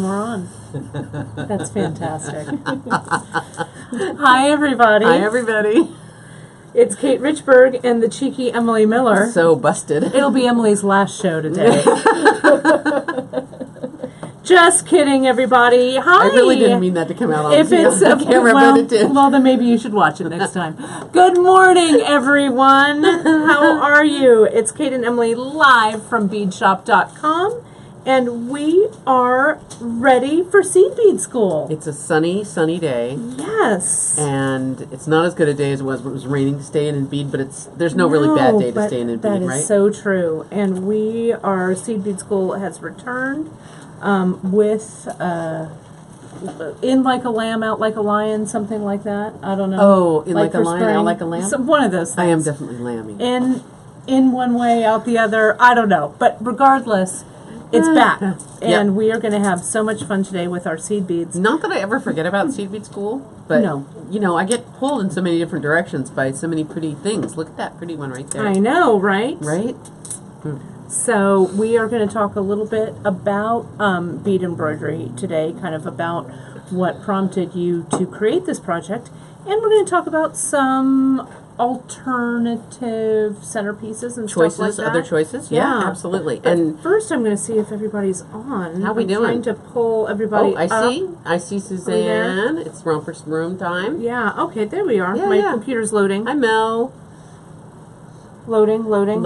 we're on. That's fantastic. Hi, everybody. Hi, everybody. It's Kate Richburg and the cheeky Emily Miller. So busted. It'll be Emily's last show today. Just kidding, everybody. Hi. I really didn't mean that to come out on If it's the camera, but it did. Well, then maybe you should watch it next time. Good morning, everyone. How are you? It's Kate and Emily live from beadshop.com, and we are ready for Seed Bead School. It's a sunny day. Yes. And it's not as good a day as it was when it was raining to stay in bead, but there's no really bad day to stay in bead, right? That is so true. And Seed Bead School has returned with in like a lamb, out like a lion, something like that. I don't know. Oh, in like a lion, out like a lamb? One of those things. I am definitely lambing. In one way, out the other. I don't know. But regardless, it's back. And we are going to have so much fun today with our seed beads. Not that I ever forget about Seed Bead School, but you know, I get pulled in so many different directions by so many pretty things. Look at that pretty one right there. I know, right? Right? So we are going to talk a little bit about bead embroidery today, kind of about what prompted you to create this project. And we're going to talk about some alternative centerpieces and stuff like that. Other choices? Yeah, absolutely. But and first I'm going to see if everybody's on. How we doing? I'm trying to pull everybody up. I see Suzanne. It's Romper's Room time. Yeah, okay, there we are. Yeah, My computer's loading. Hi, Mel. Loading. Loading.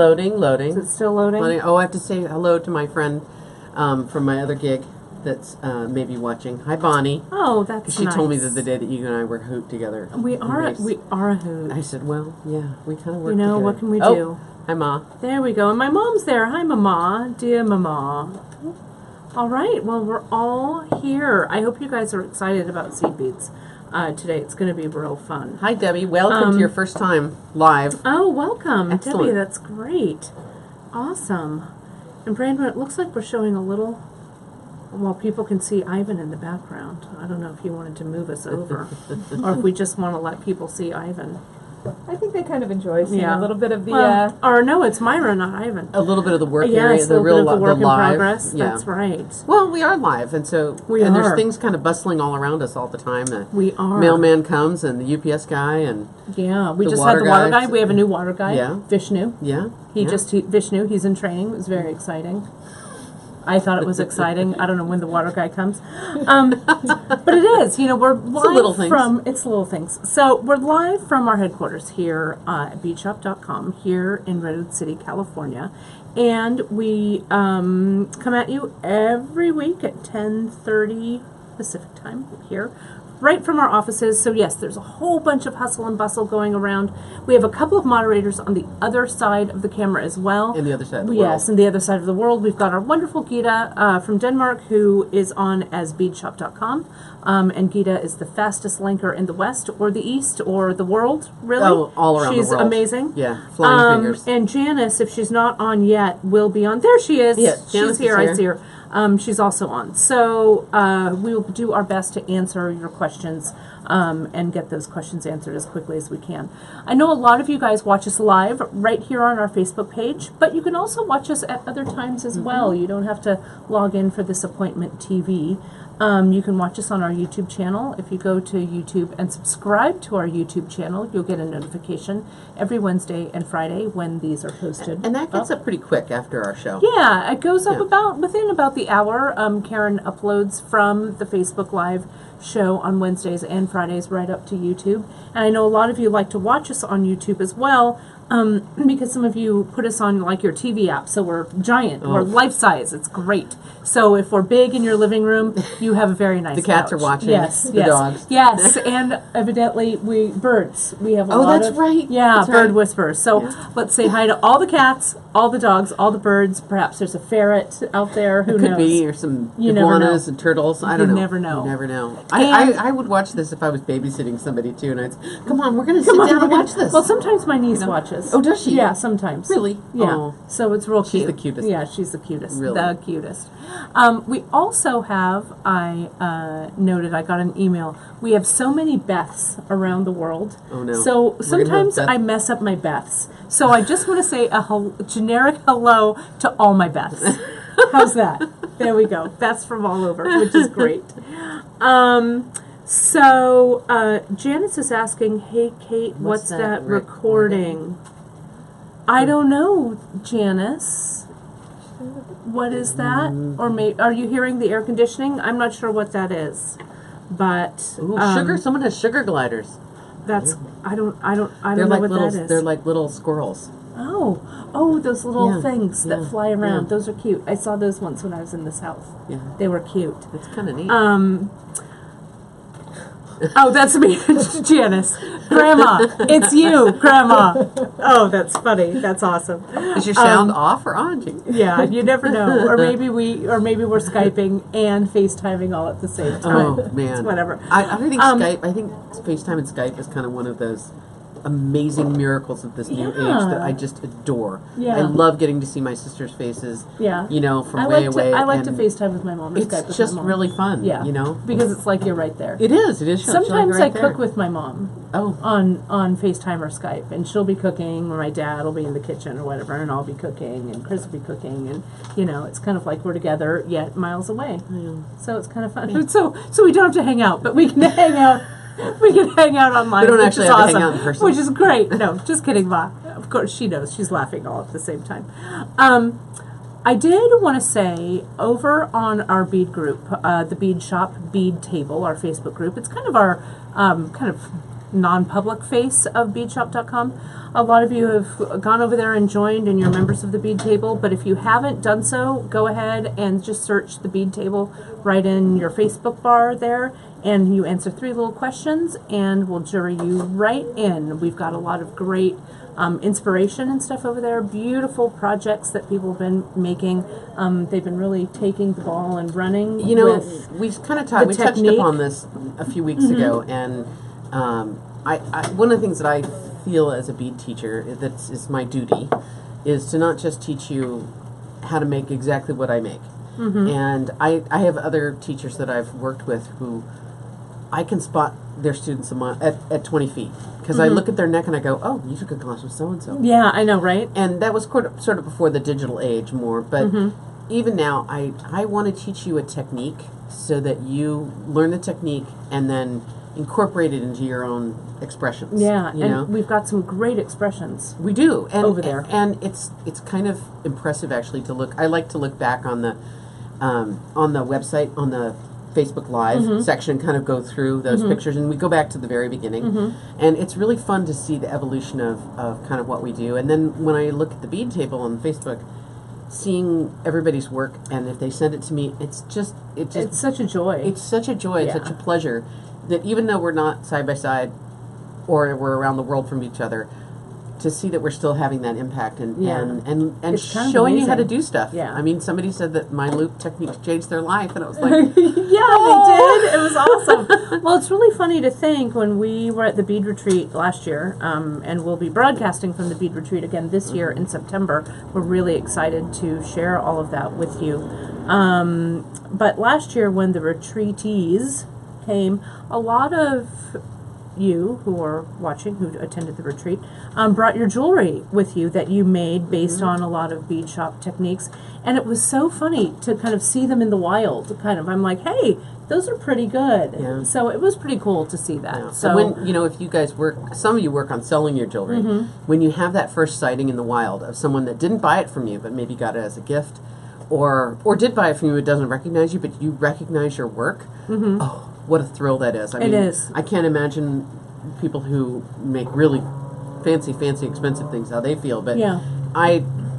Is it still loading? Oh, I have to say hello to my friend from my other gig that's maybe watching. Hi, Bonnie. Oh, that's She nice. told me that the day that you and I were a hoot together. We are a hoot. I said, well, yeah, we kind of work together. What can we do? Hi, Ma. There we go. And my mom's there. Hi, Mama. Dear Mama. All right. Well, we're all here. I hope you guys are excited about seed beads. Today it's going to be real fun. Hi, Debbie. Welcome to your first time live. Oh, welcome. Excellent. Debbie, that's great. Awesome. And Brandon, it looks like we're showing a little, well, people can see Ivan in the background. I don't know if you wanted to move us over or if we just want to let people see Ivan. I think they kind of enjoy seeing Yeah. a little bit of the... or no, it's Myra, not Ivan. A little bit of the work Yes, area, a little bit of the work in live. progress. Yeah. That's right. Well, we are live, and so We there's are. things kind of bustling all around us all the time. The We are. mailman comes, and the UPS guy, and Yeah, we the just had the water guy. guy. We have a new water guy. Yeah. Vishnu. yeah, Vishnu, he's in training. It was very exciting. I thought it was exciting. I don't know when the water guy comes. But it is. You know, we're live little things. It's little things. So we're live from our headquarters here at beadshop.com here in Redwood City, California. And we come at you every week at 10:30 Pacific time here, right from our offices. So yes, there's a whole bunch of hustle and bustle going around. We have a couple of moderators on the other side of the camera as well. and the other side of the Yes, world. and the other side of the world. We've got our wonderful Gita from Denmark, who is on as beadshop.com. And Gita is the fastest linker in the West or the East or the world, really. Oh, all around the world. She's amazing. Yeah, flying fingers. And Janice, if she's not on yet, will be on. There she is. Yeah, she's Janice here. is I see her. She's also on. So we will do our best to answer your questions and get those questions answered as quickly as we can. I know a lot of you guys watch us live right here on our Facebook page, but you can also watch us at other times as well. You don't have to log in for this appointment TV. You can watch us on our YouTube channel. If you go to YouTube and subscribe to our YouTube channel, you'll get a notification every Wednesday and Friday when these are posted. And that gets up pretty quick after our show. Yeah, it goes up within about the hour. Karen uploads from the Facebook Live show on Wednesdays and Fridays right up to YouTube. And I know a lot of you like to watch us on YouTube as well, because some of you put us on like your TV app, so we're giant, we're life size. It's great. So if we're big in your living room, you have a very nice The cats couch. are watching. Yes, the dogs. Yes, and evidently birds. We have a lot that's of right. Yeah, That's bird right. whisperers. So let's say hi to all the cats, all the dogs, all the birds. Perhaps there's a ferret out there. Who knows? Could be, or some You never iguanas know. and turtles. I don't know. You never know. You never know. And- I would watch this if I was babysitting somebody too, and I'd say, come on, we're going to sit down and watch this. Well, sometimes my niece watches. Oh, does she? Yeah, sometimes. Really? Yeah. Oh. So it's real cute. She's the cutest. Yeah, she's the cutest. Really? The cutest. We also have, noted, I got an email, we have so many Beths around the world. Oh, no. So We're gonna have sometimes Beth- I mess up my Beths. So I just want to say a generic hello to all my Beths. How's that? There we go. Beth's from all over, which is great. So Janice is asking, hey, Kate, what's that recording? I don't know, Janice. What is that? Or are you hearing the air conditioning? I'm not sure what that is. But Ooh, sugar. Someone has sugar gliders. That's I don't know like what little, that is. They're like little squirrels. Oh, those little things that fly around. Yeah. Those are cute. I saw those once when I was in this house. Yeah, They were cute. it's kind of neat. Oh, that's me, Janice. Grandma, it's you, Grandma. Oh, that's funny. That's awesome. Is your sound off or on? Yeah, you never know. Or maybe we're Skyping and FaceTiming all at the same time. Oh man, It's whatever. I think Skype. I think FaceTime and Skype is kind of one of those amazing miracles of this new age that I just adore. Yeah. I love getting to see my sister's faces. Yeah. You know, from I way like away. I like to and FaceTime with my mom. And Skype It's with just my mom. really fun. Yeah. You know, because it's like you're right there. It is. It is. Sometimes right I cook there. with my mom. Oh. On FaceTime or Skype, and she'll be cooking, or my dad will be in the kitchen or whatever, and I'll be cooking, and Chris will be cooking, and it's kind of like we're together yet miles away. Yeah. So it's kind of fun. Yeah. So we don't have to hang out, but we can hang out. We can hang out online. We don't which actually is have awesome, to hang out in person. which is great. No, just kidding, Ma. Of course, she knows. She's laughing all at the same time. I did want to say, over on our bead group, the Bead Shop Bead Table, our Facebook group, it's kind of our kind of non-public face of beadshop.com. A lot of you have gone over there and joined, and you're members of the Bead Table, but if you haven't done so, go ahead and just search the Bead Table right in your Facebook bar there, and you answer 3 little questions, and we'll jury you right in. We've got a lot of great inspiration and stuff over there, beautiful projects that people have been making. They've been really taking the ball and running. You know, with we kind of touched upon this a few weeks ago, and I one of the things that I feel as a bead teacher that is my duty is to not just teach you how to make exactly what I make. And I have other teachers that I've worked with who I can spot their students at 20 feet because I look at their neck and I go, oh, you took a class with so-and-so. Yeah, I know, right? And that was sort of before the digital age more, but even now I want to teach you a technique so that you learn the technique and then incorporate it into your own expressions. Yeah, you and know? we've got some great expressions. We do, and over there. and it's kind of impressive actually to look. I like to look back on the website, on the Facebook Live section, kind of go through those pictures, and we go back to the very beginning, and it's really fun to see the evolution of kind of what we do. And then when I look at the bead table on Facebook, seeing everybody's work, and if they send it to me, it's such a joy. It's such a joy. It's such a pleasure that even though we're not side by side, or we're around the world from each other, to see that we're still having that impact and It's kind of showing you how to amazing. do stuff. Yeah. I mean, somebody said that my loop technique changed their life, and I was like, Yeah, they did. It was awesome. Well, it's really funny to think when we were at the Bead Retreat last year, and we'll be broadcasting from the Bead Retreat again this year in September. We're really excited to share all of that with you. But last year when the retreatees came, a lot of you who are watching, who attended the retreat, brought your jewelry with you that you made based on a lot of bead shop techniques, and it was so funny to kind of see them in the wild. Kind of, I'm like, hey, those are pretty good. Yeah. So it was pretty cool to see that. Yeah. So And when if you guys work, some of you work on selling your jewelry. When you have that first sighting in the wild of someone that didn't buy it from you, but maybe got it as a gift, or did buy it from you, but doesn't recognize you, but you recognize your work. Oh, what a thrill that is! I mean, It is. I can't imagine people who make really fancy, expensive things how they feel. But Yeah.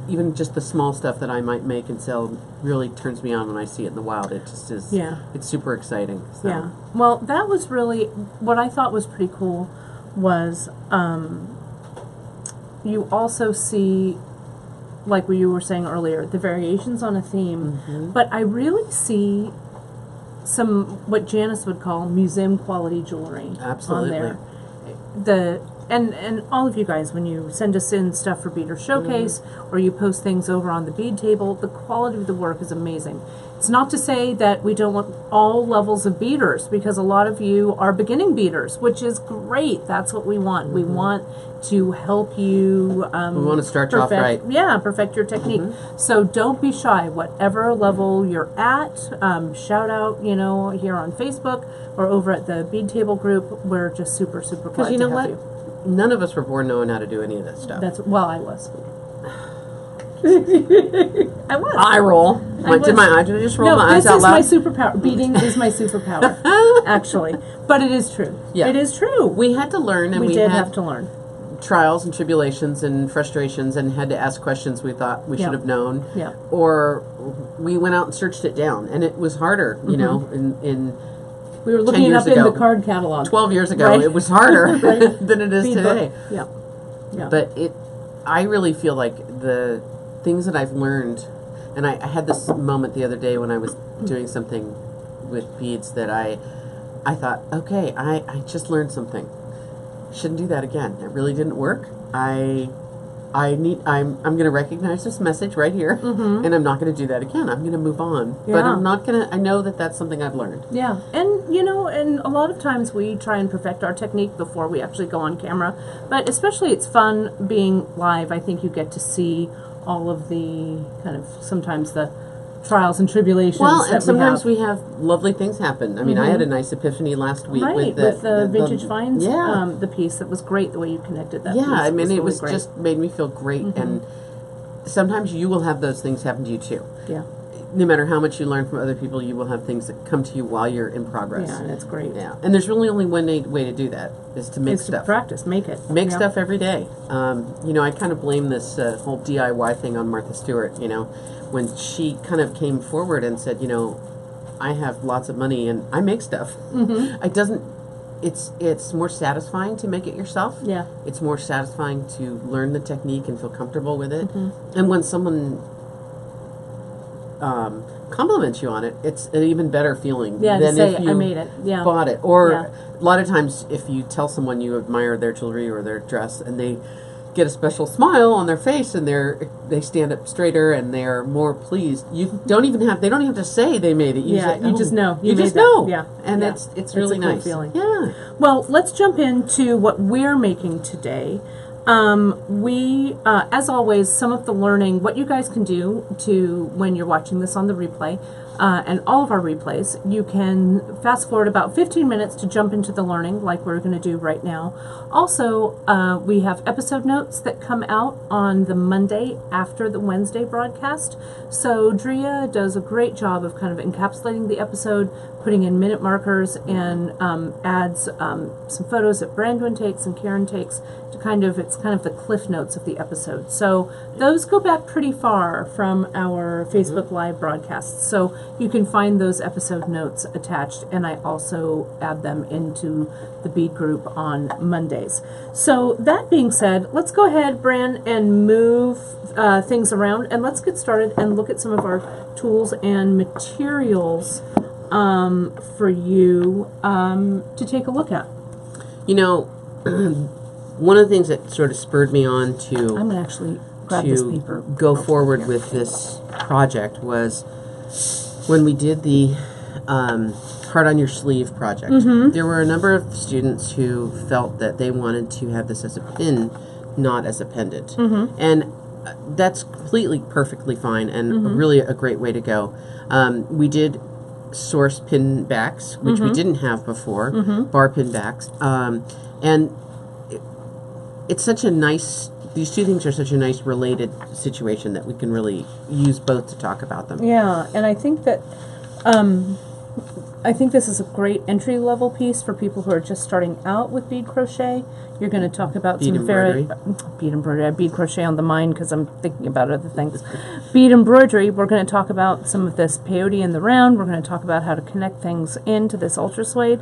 even just the small stuff that I might make and sell really turns me on when I see it in the wild. It just is. Yeah. It's super exciting. So. Yeah. Well, that was really what I thought was pretty cool. Was you also see, like what you were saying earlier, the variations on a theme, but I really see some what Janice would call museum quality jewelry Absolutely. on there. and all of you guys, when you send us in stuff for Beader Showcase, or you post things over on the Bead table, the quality of the work is amazing. It's not to say that we don't want all levels of beaders, because a lot of you are beginning beaders, which is great. That's what we want. We want to help you. We want to start you off right. Yeah, perfect your technique. So don't be shy. Whatever level you're at, shout out, here on Facebook or over at the Bead Table group. We're just super, super glad you know to have what? you. None of us were born knowing how to do any of that stuff. I was. I was. Eye roll. Did I just roll my eyes out loud? This is my superpower. Beading is my superpower, actually. But it is true. Yeah. It is true. We had to learn, and we we did had have to learn. trials and tribulations and frustrations, and had to ask questions we thought we should have known. Yeah. Or we went out and searched it down, and it was harder, in we were looking it up in the card catalog. 12 years ago, right? it was harder than it is Bead today. book. Yeah. Yeah. But I really feel like the things that I've learned, and I had this moment the other day when I was doing something with beads that I thought, okay, I just learned something. Shouldn't do that again. It really didn't work. I'm going to recognize this message right here, and I'm not going to do that again. I'm going to move on. Yeah. But I'm not going to, I know that that's something I've learned. Yeah, and and a lot of times we try and perfect our technique before we actually go on camera, but especially it's fun being live. I think you get to see all of the kind of, sometimes the trials and tribulations. Well, that and sometimes we we have lovely things happen. I mean, I had a nice epiphany last week with the Vintage Finds, yeah. The piece that was great, the way you connected that piece. Yeah, I mean, it really was great. just made me feel great, and sometimes you will have those things happen to you too. Yeah. No matter how much you learn from other people, you will have things that come to you while you're in progress. Yeah, and it's great. Yeah, and there's really only one way to do that, is to make It's stuff. to practice, make it. Make Yeah. stuff every day. I kind of blame this whole DIY thing on Martha Stewart, when she kind of came forward and said, I have lots of money and I make stuff. It's more satisfying to make it yourself. Yeah. It's more satisfying to learn the technique and feel comfortable with it. And when someone compliments you on it, it's an even better feeling Yeah, than to say, if you I made it. Yeah. bought it. Or Yeah. a lot of times if you tell someone you admire their jewelry or their dress and they get a special smile on their face and they stand up straighter and they're more pleased, they don't even have to say they made it. You just know. You made just that. know. Yeah. And Yeah. it's really a cool nice. feeling. Yeah. Well, let's jump into what we're making today. We, as always, some of the learning, what you guys can do when you're watching this on the replay, and all of our replays, you can fast forward about 15 minutes to jump into the learning like we're going to do right now. Also, we have episode notes that come out on the Monday after the Wednesday broadcast. So Drea does a great job of kind of encapsulating the episode, putting in minute markers, and adds some photos that Brandon takes and Karen takes to it's kind of the cliff notes of the episode. So those go back pretty far from our Facebook Live broadcasts. So you can find those episode notes attached, and I also add them into the Bead group on Mondays. So that being said, let's go ahead, Bran, and move things around, and let's get started and look at some of our tools and materials for you to take a look at. One of the things that sort of spurred me on to I'm going to actually grab this paper. go forward with this project was when we did the Heart on Your Sleeve project. There were a number of students who felt that they wanted to have this as a pin, not as a pendant. And that's completely perfectly fine and really a great way to go. We did source pin backs, which we didn't have before, bar pin backs. And it's such a nice, these two things are such a nice related situation that we can really use both to talk about them. Yeah, and I think that this is a great entry level piece for people who are just starting out with bead crochet. You're going to talk about Bead embroidery. Bead embroidery. I have bead crochet on the mind because I'm thinking about other things. Bead embroidery. We're going to talk about some of this peyote in the round. We're going to talk about how to connect things into this ultra suede.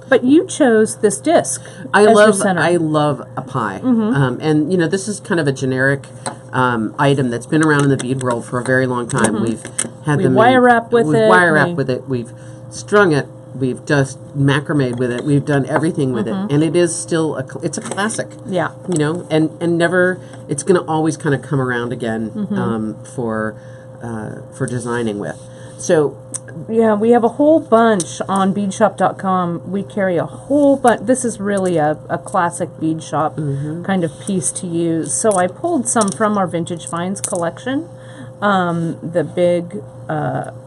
But you chose this disc. I as your center. love a pie, and this is kind of a generic item that's been around in the bead world for a very long time. We've had them wire wrap with it. Wire wrap with it. We've strung it We've just macrame with it. We've done everything with it, and it is still it's a classic. Yeah. You know, and never. It's going to always kind of come around again for designing with. So. Yeah, we have a whole bunch on beadshop.com. We carry a whole bunch. This is really a classic bead shop kind of piece to use. So I pulled some from our Vintage Finds collection. The big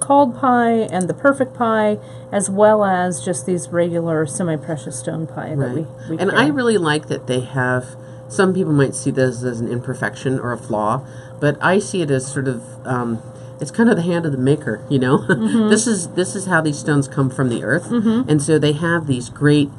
called pie and the perfect pie, as well as just these regular semi-precious stone pie that we And carry. I really like that they have, some people might see this as an imperfection or a flaw, but I see it as sort of, it's kind of the hand of the maker, you know? This is how these stones come from the earth, and so they have these great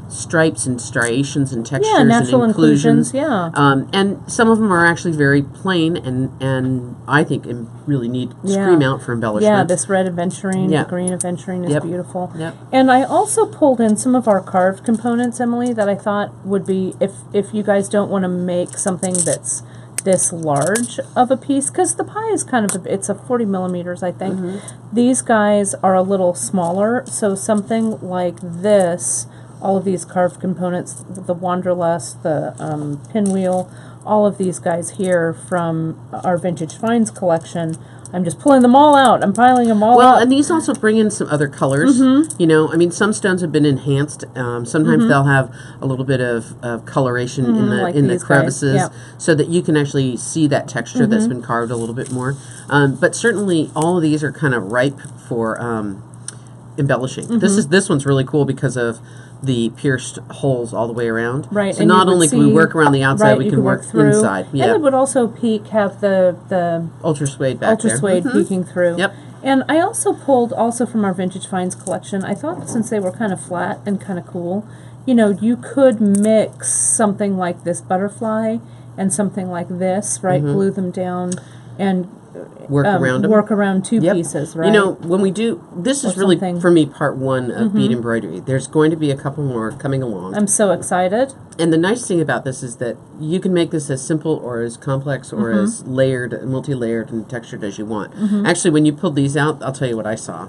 stripes and striations and textures and natural inclusions. yeah. And some of them are actually very plain and I think really need scream out for embellishment. Yeah, this red aventurine, the green aventurine is beautiful. Yep. And I also pulled in some of our carved components, Emily, that I thought would be, if you guys don't want to make something that's this large of a piece, because the pie is kind of, it's a 40 millimeters, I think. These guys are a little smaller, so something like this, all of these carved components, the Wanderlust, the pinwheel, all of these guys here from our Vintage Finds collection. I'm just pulling them all out. I'm piling them all Well, up. and these also bring in some other colors. You know, I mean, some stones have been enhanced. Sometimes they'll have a little bit of coloration like in the these guys. crevices, Yep. so that you can actually see that texture that's been carved a little bit more. But certainly, all of these are kind of ripe for embellishing. This one's really cool because of the pierced holes all the way around. Right. So and not you would only can we see- work around the outside, right, we you can could work through. inside. And it would also have the Ultra suede back ultra there. suede peeking through. Yep. And I also pulled from our Vintage Finds collection. I thought since they were kind of flat and kind of cool, you know, you could mix something like this butterfly and something like this, right? Glue them down and Work around them. work around two pieces, right? You know, when we do, this is Or really, something. for me, part one of Bead Embroidery. There's going to be a couple more coming along. I'm so excited. And the nice thing about this is that you can make this as simple or as complex or as layered, multi-layered and textured as you want. Actually, when you pulled these out, I'll tell you what I saw.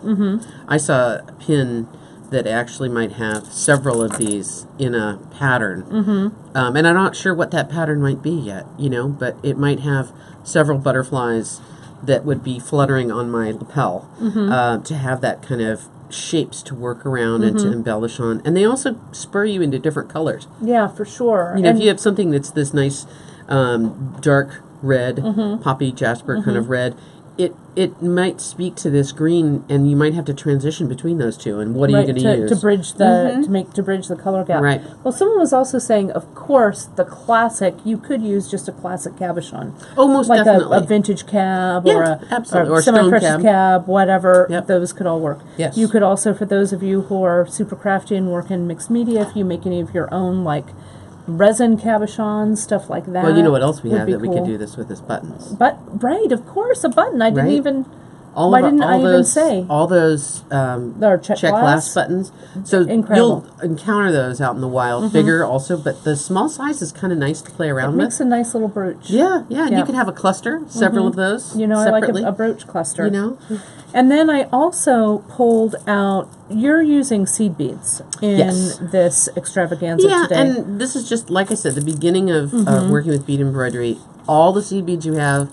I saw a pin that actually might have several of these in a pattern. And I'm not sure what that pattern might be yet, you know, but it might have several butterflies that would be fluttering on my lapel to have that kind of shapes to work around and to embellish on. And they also spur you into different colors. Yeah, for sure. You know, if you have something that's this nice dark red, poppy jasper kind of red, it might speak to this green, and you might have to transition between those two. And what are you going to use to bridge the to bridge the color gap? Right. Well, someone was also saying, of course, the classic. You could use just a classic cabochon, Oh, most like definitely. a vintage cab Yeah, or a absolutely. or Or a stone semi-precious cab. cab, whatever. Yep. Those could all work. Yes. You could also, for those of you who are super crafty and work in mixed media, if you make any of your own, like resin cabochons, stuff like that. Well, you know what else we would have be that we could cool. do this with is buttons. But right, of course, a button. I didn't Right. even. All Why of our- didn't all I even those, say? all those Our check glass glass buttons. So Incredible. you'll encounter those out in the wild, bigger also, but the small size is kind of nice to play around makes with. a nice little brooch. Yeah, and Yeah. you could have a cluster, several of those You know, I separately. like a brooch cluster. You know, And then I also pulled out, you're using seed beads in Yes. this extravaganza yeah, today. and this is just like I said, the beginning of working with bead embroidery. All the seed beads you have,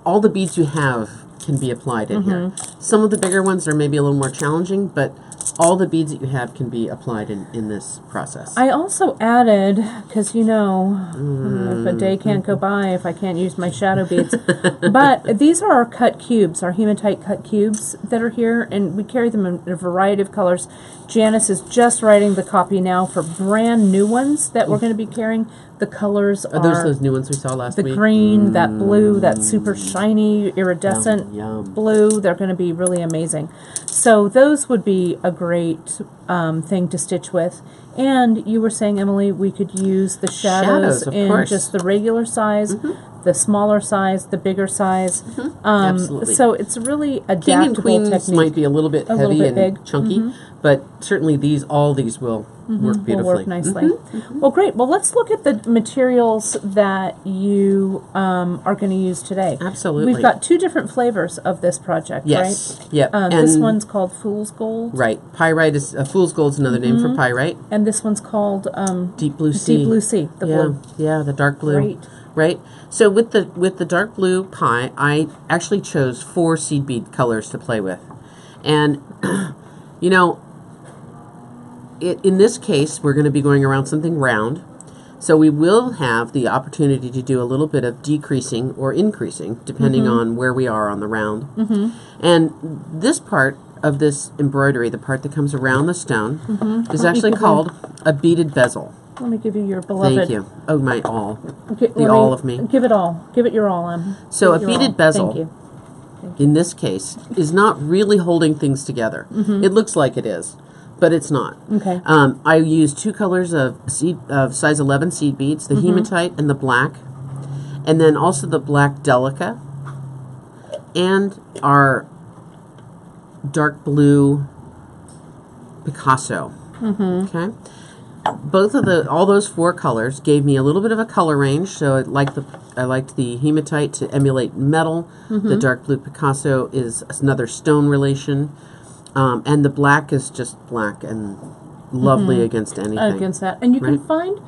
all the beads you have can be applied in here. Some of the bigger ones are maybe a little more challenging, but all the beads that you have can be applied in this process. I also added, because you know, if a day can't go by if I can't use my shadow beads, but these are our cut cubes, our hematite cut cubes that are here, and we carry them in a variety of colors. Janice is just writing the copy now for brand new ones that we're going to be carrying. The colors Are those new ones we saw last the week? green, that blue, that super shiny, iridescent Yum. blue. They're going to be really amazing. So those would be a great thing to stitch with. And you were saying, Emily, we could use the shadows Shadows, of in course. just the regular size, the smaller size, the bigger size. Absolutely. So it's really King and adaptable queens technique. might be a little bit heavy little bit and big. chunky, but certainly all these will work beautifully. Will work nicely. Well, great. Well, let's look at the materials that you are going to use today. Absolutely. We've got 2 different flavors of this project, Yes. right? Yep. This one's called Fool's Gold. Right. Pyrite is fool's gold is another name for pyrite. And this one's called Deep blue sea. Deep Blue Sea, the blue. Yeah, the dark blue. Great. Right. So with the dark blue pie, I actually chose 4 seed bead colors to play with, and you know, in this case, we're going to be going around something round, so we will have the opportunity to do a little bit of decreasing or increasing depending on where we are on the round. And this part of this embroidery, the part that comes around the stone, is actually called a beaded bezel. Let me give you your beloved. Thank you. Oh, my all. Let The all of me. Give it all. Give it your all, Em. So a Give it your beaded all. bezel, Thank you. in this case, is not really holding things together. It looks like it is, but it's not. Okay. I used 2 colors of size 11 seed beads, the hematite and the black, and then also the black delica, and our dark blue Picasso. Okay. All those 4 colors gave me a little bit of a color range. So I liked the hematite to emulate metal. The dark blue Picasso is another stone relation, and the black is just black and lovely against anything. Against that, and you can find.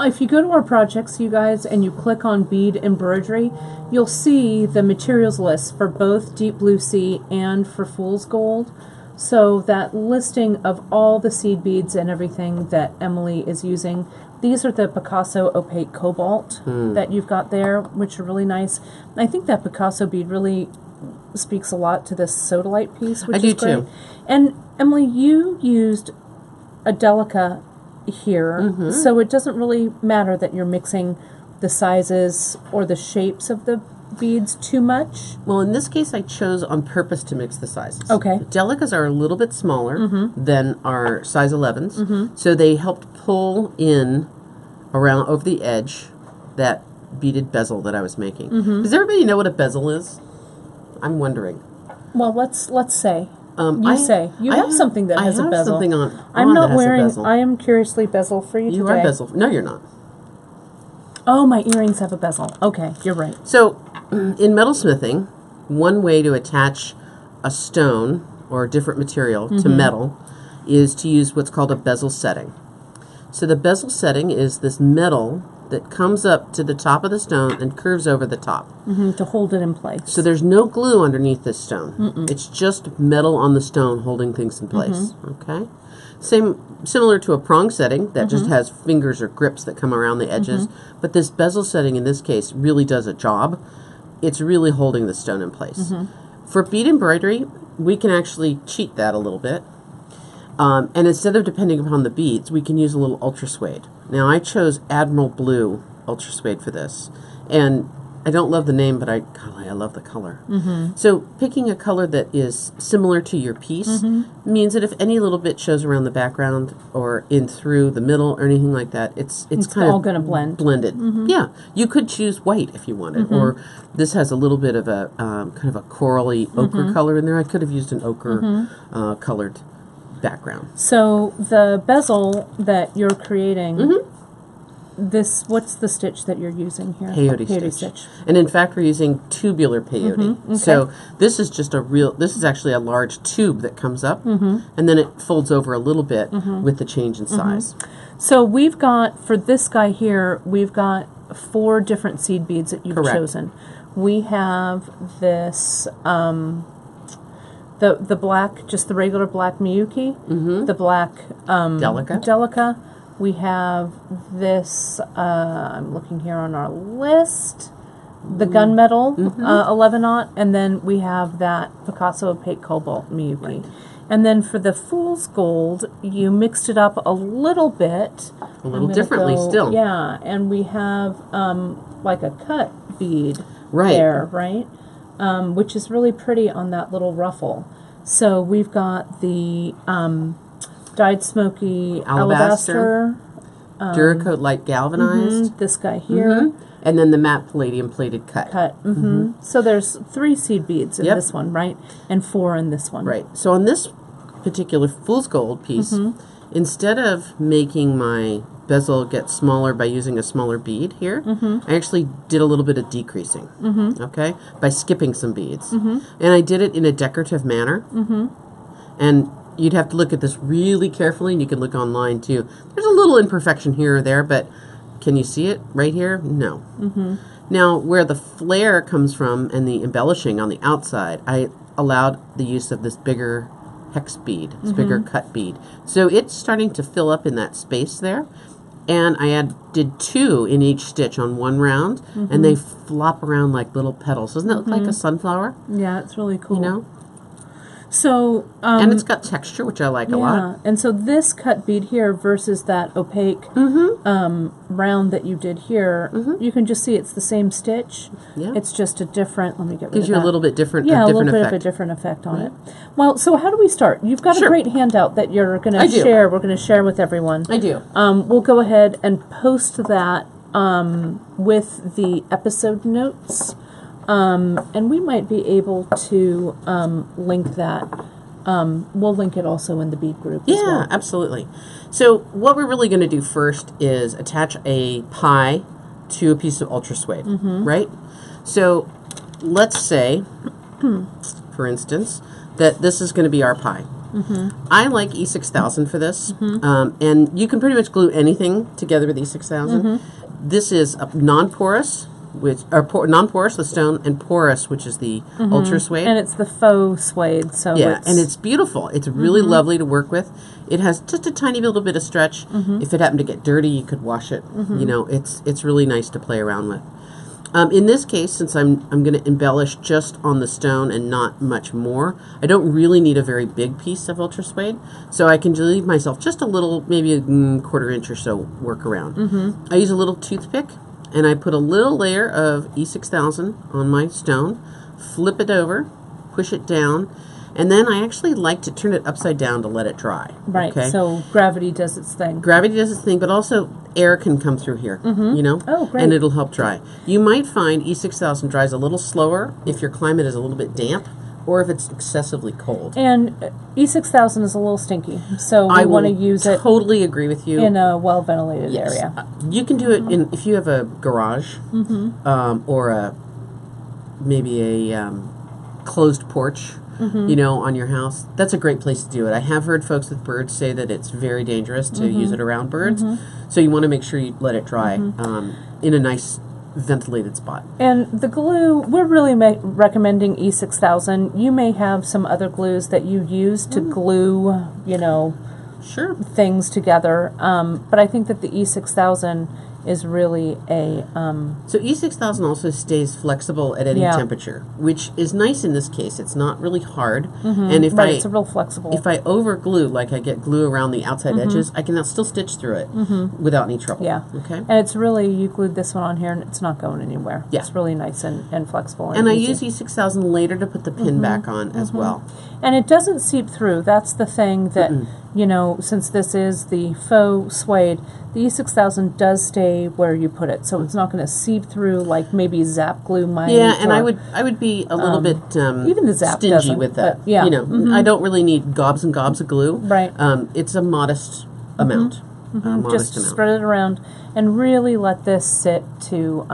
If you go to our projects, you guys, and you click on Bead Embroidery, you'll see the materials list for both Deep Blue Sea and for Fool's Gold. So that listing of all the seed beads and everything that Emily is using, these are the Picasso opaque cobalt that you've got there, which are really nice. I think that Picasso bead really speaks a lot to this sodalite piece, which is great. too. And Emily, you used a delica here, so it doesn't really matter that you're mixing the sizes or the shapes of the beads too much. Well, in this case, I chose on purpose to mix the sizes. Okay. The delicas are a little bit smaller than our size 11s, so they helped pull in around over the edge that beaded bezel that I was making. Does everybody know what a bezel is? I'm wondering. Well, let's say. I have something that has a bezel. I have something on I'm that not has a wearing. bezel. I am curiously bezel free today. You are bezel. No, you're not. Oh, my earrings have a bezel. Okay, you're right. So, in metalsmithing, one way to attach a stone or a different material to metal is to use what's called a bezel setting. So the bezel setting is this metal that comes up to the top of the stone and curves over the top. To hold it in place. So there's no glue underneath this stone. It's just metal on the stone holding things in place. Okay? Similar to a prong setting that just has fingers or grips that come around the edges. But this bezel setting in this case really does a job. It's really holding the stone in place. For bead embroidery, we can actually cheat that a little bit. And instead of depending upon the beads, we can use a little ultra suede. Now I chose Admiral Blue ultra suede for this. And I don't love the name, but golly, I love the color. So picking a color that is similar to your piece means that if any little bit shows around the background or in through the middle or anything like that, it's kind all of going to blend. blended. Yeah, you could choose white if you wanted, or this has a little bit of a kind of a corally ochre color in there. I could have used an ochre colored background. So the bezel that you're creating, what's the stitch that you're using here? Peyote stitch. And in fact, we're using tubular peyote. Okay. So this is just this is actually a large tube that comes up, and then it folds over a little bit with the change in size. So we've got, for this guy here, we've got 4 different seed beads that you've chosen. We have this, the black, just the regular black Miyuki, the black Delica. We have this, I'm looking here on our list, the gunmetal 11-aught, and then we have that Picasso opaque cobalt Miyuki. And then for the Fool's Gold, you mixed it up a little bit. A little differently still. Yeah, and we have like a cut bead there, right? Which is really pretty on that little ruffle. So we've got the dyed smoky alabaster, Duracoat light galvanized, this guy here, and then the matte palladium plated cut. So there's 3 seed beads in Yep. this one, right? And 4 in this one. Right. So on this particular fool's gold piece, instead of making my bezel get smaller by using a smaller bead here, I actually did a little bit of decreasing, okay, by skipping some beads. And I did it in a decorative manner. And you'd have to look at this really carefully, and you can look online too. There's a little imperfection here or there, but can you see it right here? No. Now, where the flare comes from and the embellishing on the outside, I allowed the use of this bigger hex bead, this bigger cut bead. So it's starting to fill up in that space there. And I did 2 in each stitch on one round, and they flop around like little petals. Doesn't that look like a sunflower? Yeah, it's really cool. You know? So, and it's got texture, which I like a lot. and so this cut bead here versus that opaque round that you did here, you can just see it's the same stitch. Yeah. It's just a different, let me get rid Gives of you that. a little bit different, Yeah, a a different little bit effect. of a different effect on it. Well, so how do we start? You've got a Sure. great handout that you're going I to do. share. We're going to share with everyone. I do. We'll go ahead and post that with the episode notes, and we might be able to link that. We'll link it also in the bead group as Yeah, well. absolutely. So what we're really going to do first is attach a pie to a piece of ultra suede, right? So let's say, for instance, that this is going to be our pie. I like E6000 for this, and you can pretty much glue anything together with E6000. This is a non-porous, non-porous, the stone, and porous, which is the ultra suede. And it's the faux suede, so Yeah, and it's beautiful. It's really lovely to work with. It has just a tiny little bit of stretch. If it happened to get dirty, you could wash it. You know, it's really nice to play around with. In this case, since I'm going to embellish just on the stone and not much more, I don't really need a very big piece of ultra suede, so I can leave myself just a little, maybe a 1/4 inch or so work around. I use a little toothpick, and I put a little layer of E6000 on my stone, flip it over, push it down, and then I actually like to turn it upside down to let it dry. right. Okay? So gravity does its thing. Gravity does its thing, but also air can come through here, you know? Oh, great. And it'll help dry. You might find E6000 dries a little slower if your climate is a little bit damp or if it's excessively cold. And E6000 is a little stinky, so we I want to will use it totally agree with you. in a well-ventilated Yes. area. You can do it in if you have a garage or maybe a closed porch, you know, on your house. That's a great place to do it. I have heard folks with birds say that it's very dangerous to use it around birds, so you want to make sure you let it dry in a nice ventilated spot. And the glue, we're really recommending E6000. You may have some other glues that you use to glue, you know, Sure. things together, but I think that the E6000 is really a So E6000 also stays flexible at any Yeah. temperature, which is nice in this case. It's not really hard, and if right. It's a real flexible. if I over glue, like I get glue around the outside edges, I can now still stitch through it without any trouble. Yeah. Okay. And it's really, you glued this one on here and it's not going anywhere. Yeah. It's really nice and flexible. And I easy. use E6000 later to put the pin back on as well. And it doesn't seep through. That's the thing that, you know, since this is the faux suede, the E6000 does stay where you put it. So it's not going to seep through like maybe Zap glue might. Yeah, and or- I would be a little bit even the Zap stingy doesn't, with that. but yeah. You know, I don't really need gobs and gobs of glue. Right. It's a modest amount. Modest Just amount. spread it around and really let this sit to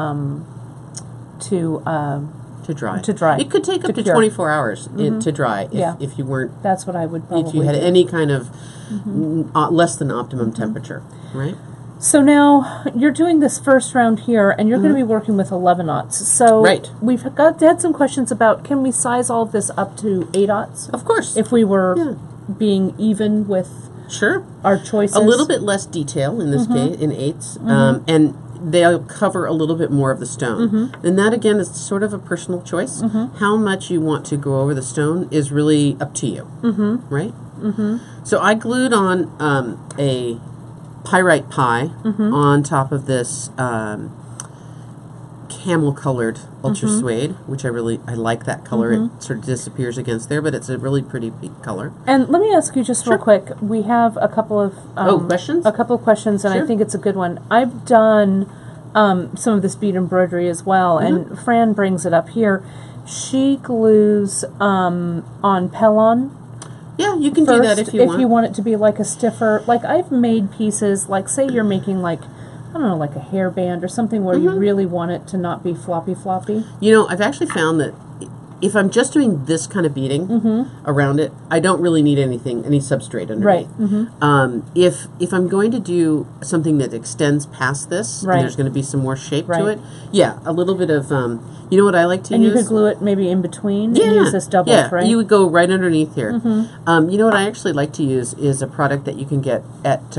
To dry. To dry. It could take up to cure. 24 hours to dry Yeah. if you weren't, that's what I would probably if you had do. any kind of less than optimum temperature, right? So now you're doing this first round here, and you're going to be working with 11/0. So Right. we've had some questions about, can we size all of this up to 8/0 Of course. if we were Yeah. being even with Sure. our choices? A little bit less detail in this case, in eighths, and they'll cover a little bit more of the stone. And that, again, is sort of a personal choice. How much you want to go over the stone is really up to you, right? So I glued on a pyrite pie on top of this camel-colored ultra suede, which I like that color. It sort of disappears against there, but it's a really pretty pink color. And let me ask you just real quick. We have a couple of Questions? A couple of questions, and I Sure. think it's a good one. I've done some of this bead embroidery as well, and Fran brings it up here. She glues on Pellon. Yeah, you can do that if you want. If you want it to be like a stiffer, like I've made pieces, like say you're making like, I don't know, like a hairband or something where you really want it to not be floppy. You know, I've actually found that if I'm just doing this kind of beading around it, I don't really need any substrate underneath. Right. If I'm going to do something that extends past this, and there's going to be some more shape to it, a little bit of, you know what I like to use? And you could glue it maybe in between and use this double, right? You would go right underneath here. You know what I actually like to use is a product that you can get at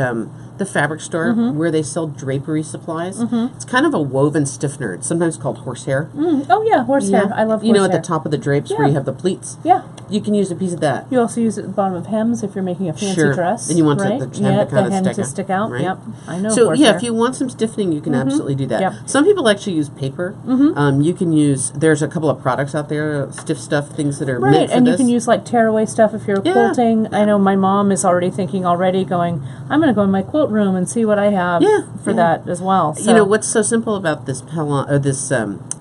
the fabric store where they sell drapery supplies. It's kind of a woven stiffener. It's sometimes called horsehair. Oh yeah, horsehair. I love horsehair. You know, at the top of the drapes where you have the pleats. Yeah. You can use a piece of that. You also use it at the bottom of hems if you're making a fancy dress. And you want right? the hem to stick out. Right? Yep. I know. So horsehair. if you want some stiffening, you can absolutely do that. Yep. Some people actually use paper. You can use. There's a couple of products out there, stiff stuff, things that are meant for this. And you can use like tearaway stuff if you're quilting. I know my mom is already thinking going, I'm going to go in my quilt room and see what I have for that as well. So. You know what's so simple about this this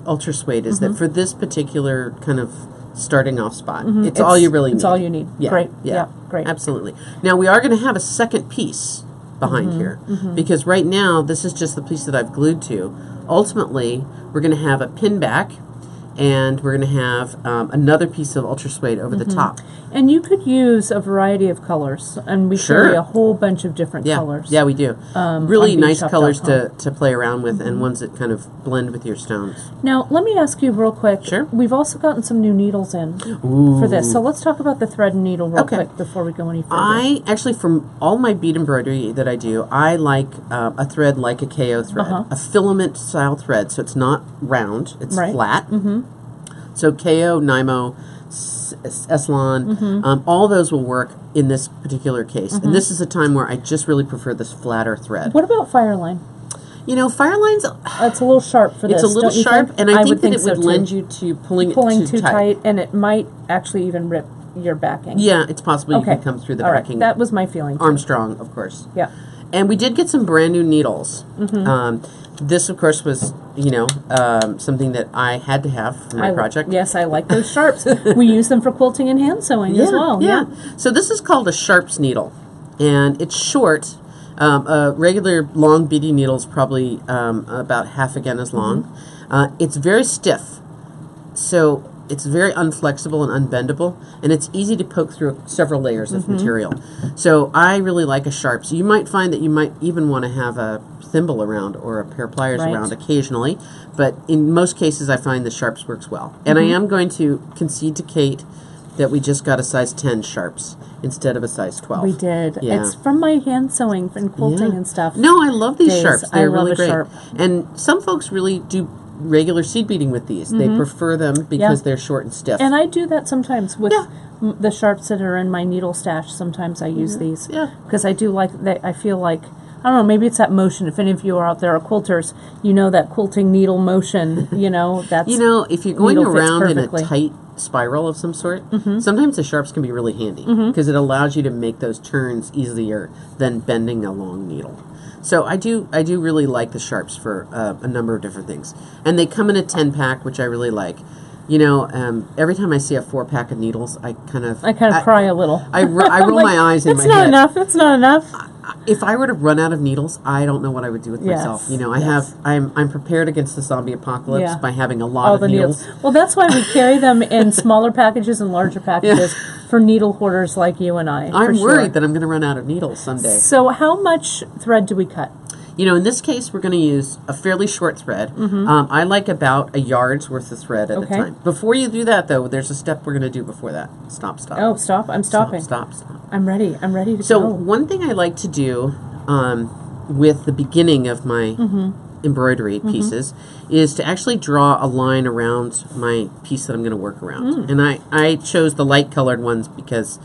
ultra suede is that for this particular kind of starting off spot, it's all you really need. It's all you need. Yeah. Great. Yeah. Great. Absolutely. Now we are going to have a second piece behind here because right now this is just the piece that I've glued to. Ultimately, we're going to have a pin back. And we're going to have another piece of ultra suede over the top. And you could use a variety of colors, and we carry a whole bunch of different colors. Yeah, we do. Really nice colors to play around with, and ones that kind of blend with your stones. Now, let me ask you real quick. Sure. We've also gotten some new needles in for this. So let's talk about the thread and needle real quick before we go any further. I actually, from all my bead embroidery that I do, I like a thread like a KO thread, a filament style thread. So it's not round, it's flat. So KO, Nymo, Eslon, all those will work in this particular case. And this is a time where I just really prefer this flatter thread. What about Fireline? You know, Fireline's... It's a little sharp for this, It's a little sharp, and I think that it would lend too. you to pulling it too tight. And it might actually even rip your backing. Yeah, it's possible you can come through the backing. That was my feeling, too. Armstrong, of course. Yeah. And we did get some brand new needles. This, of course, was, you know, something that I had to have for my project. Yes, I like those sharps. We use them for quilting and hand sewing as well. Yeah. So this is called a Sharps needle, and it's short. A regular long beading needle is probably about half again as long. It's very stiff, so it's very unflexible and unbendable, and it's easy to poke through several layers of material. So I really like a Sharps. You might find that you might even want to have a thimble around or a pair of pliers around occasionally, but in most cases I find the Sharps works well. And I am going to concede to Kate that we just got a size 10 Sharps instead of a size 12. We did. Yeah. It's from my hand sewing and quilting and stuff. No, I love these Sharps. They're really great. Sharp. And some folks really do regular seed beading with these. They prefer them because they're short and stiff. And I do that sometimes with the Sharps that are in my needle stash. Sometimes I use these because I do like that. I feel like, I don't know, maybe it's that motion. If any of you are out there are quilters, you know that quilting needle motion, you know, that's... You know, if you're going around in a tight spiral of some sort, sometimes the Sharps can be really handy because it allows you to make those turns easier than bending a long needle. So I do really like the Sharps for a number of different things. And they come in a 10-pack, which I really like. You know, every time I see a 4-pack of needles, I kind of cry a little. I roll my eyes in my head. It's not enough. It's not enough. If I were to run out of needles, I don't know what I would do with myself. You know, I'm prepared against the zombie apocalypse by having a lot of needles. Well, that's why we carry them in smaller packages and larger packages for needle hoarders like you and I. I'm worried that I'm going to run out of needles someday. So how much thread do we cut? You know, in this case, we're going to use a fairly short thread. I like about a yard's worth of thread at a time. Before you do that, though, there's a step we're going to do before that. Stop. Oh, stop. I'm stopping. Stop. I'm ready. I'm ready to go. So one thing I like to do with the beginning of my embroidery pieces is to actually draw a line around my piece that I'm going to work around. And I chose the light colored ones because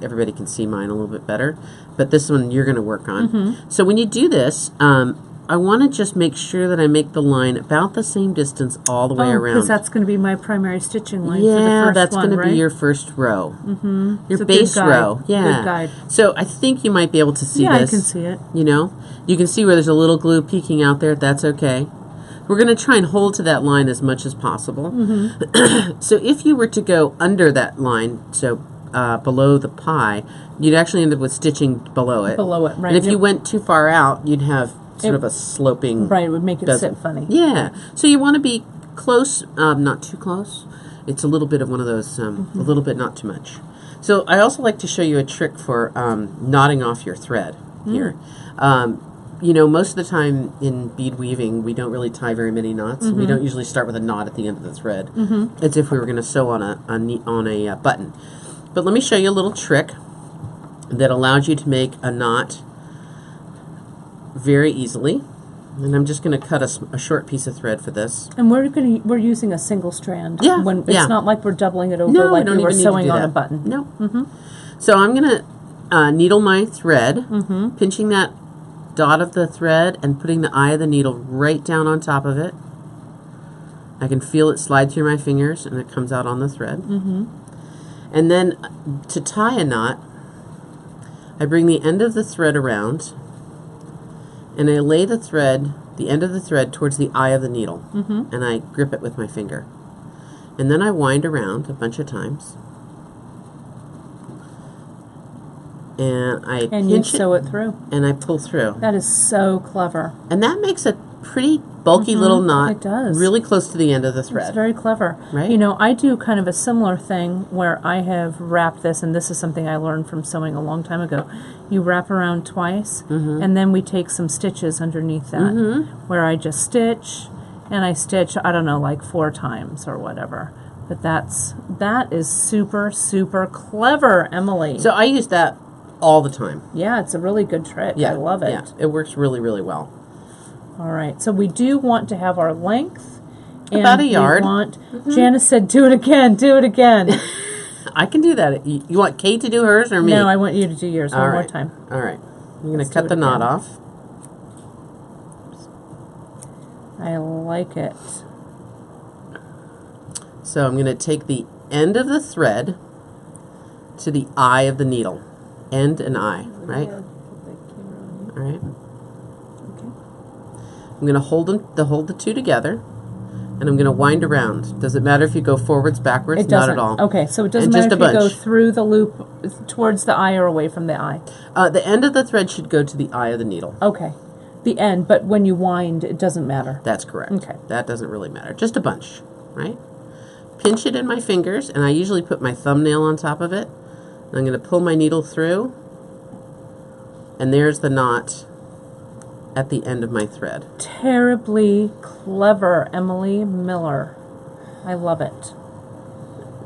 everybody can see mine a little bit better. But this one you're going to work on. So when you do this, I want to just make sure that I make the line about the same distance all the way around. Because that's going to be my primary stitching line for the first Yeah, one, that's going to right? be your first row. Your It's base a good guide. row. Yeah. Good guide. So I think you might be able to see Yeah, this. I can see it. You know? You can see where there's a little glue peeking out there. That's okay. we're going to try and hold to that line as much as possible. Mm-hmm. So if you were to go under that line, so below the pie, you'd actually end up with stitching below it. Below it, right. And if you went too far out, you'd have sort of a sloping... Right, it would make it doesn't- sit funny. Yeah. So you want to be close, not too close. It's a little bit of one of those, a little bit, not too much. So I also like to show you a trick for knotting off your thread here. You know, most of the time in bead weaving, we don't really tie very many knots. We don't usually start with a knot at the end of the thread, as if we were going to sew on a button. But let me show you a little trick that allows you to make a knot very easily. And I'm just going to cut a short piece of thread for this. And we're using a single strand. Yeah, When it's yeah. not like we're doubling it over No, like we don't we were even need to sewing do on that. a button. No. So I'm going to needle my thread, pinching that dot of the thread and putting the eye of the needle right down on top of it. I can feel it slide through my fingers and it comes out on the thread. And then to tie a knot, I bring the end of the thread around and I lay the end of the thread towards the eye of the needle, and I grip it with my finger. And then I wind around a bunch of times. And I And you pinch sew it through. and I pull through. That is so clever. And that makes a pretty bulky little knot. It does. Really close to the end of the It's thread. very clever. Right? You know, I do kind of a similar thing where I have wrapped this, and this is something I learned from sewing a long time ago. You wrap around twice, and then we take some stitches underneath that, where I just stitch, and I stitch, I don't know, like 4 times or whatever. But that is super, super clever, Emily. So I use that all the time. Yeah, it's a really good trick. I love it. Yeah, it works really, really well. All right, so we do want to have our length. And About a yard. We want, Janice said, do it again, do it again. I can do that. You want Kate to do hers or me? No, I want you to do yours All one more right. time. All right. I'm going Let's to cut do the it knot again. off. I like it. So I'm going to take the end of the thread to the eye of the needle. End and eye, right? All right. I'm going to hold the two together, and I'm going to wind around. Does it matter if you go forwards, backwards? It doesn't. Not at all. Okay, so it doesn't And matter just if a you go bunch. through the loop towards the eye or away from the eye. The end of the thread should go to the eye of the needle. Okay. The end, but when you wind, it doesn't matter. That's correct. Okay. That doesn't really matter. Just a bunch, right? Pinch it in my fingers, and I usually put my thumbnail on top of it. And I'm going to pull my needle through, and there's the knot at the end of my thread. Terribly clever, Emily Miller. I love it.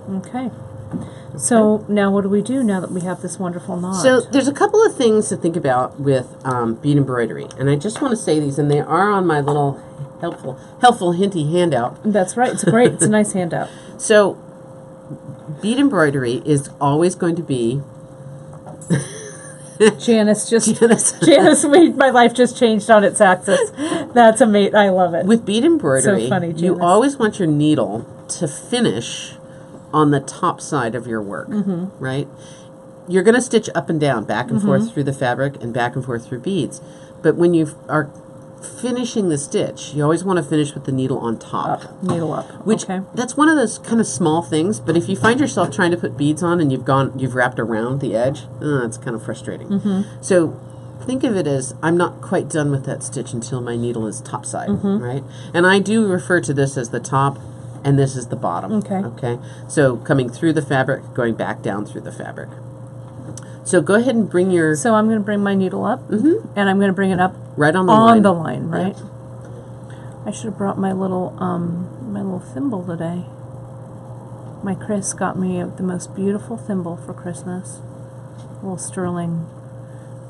Okay. So now what do we do now that we have this wonderful knot? So there's a couple of things to think about with bead embroidery, and I just want to say these, and they are on my little helpful hinty handout. That's right. It's great. It's a nice handout. So bead embroidery is always going to be Janice, my life just changed on its axis. That's amazing. I love it. with bead embroidery. So funny, you Janice. always want your needle to finish on the top side of your work, right? You're going to stitch up and down, back and forth through the fabric and back and forth through beads. But when you are finishing the stitch, you always want to finish with the needle on top. Up, needle up. Which okay. that's one of those kind of small things, but if you find yourself trying to put beads on and you've wrapped around the edge, it's kind of frustrating. So think of it as I'm not quite done with that stitch until my needle is topside, right? And I do refer to this as the top, and this is the bottom. Okay. Okay. So coming through the fabric, going back down through the fabric. So go ahead and bring your So I'm going to bring my needle up, and I'm going to bring it up right on the on line. the line, right? Yeah. I should have brought my little thimble today. My Chris got me the most beautiful thimble for Christmas. A little sterling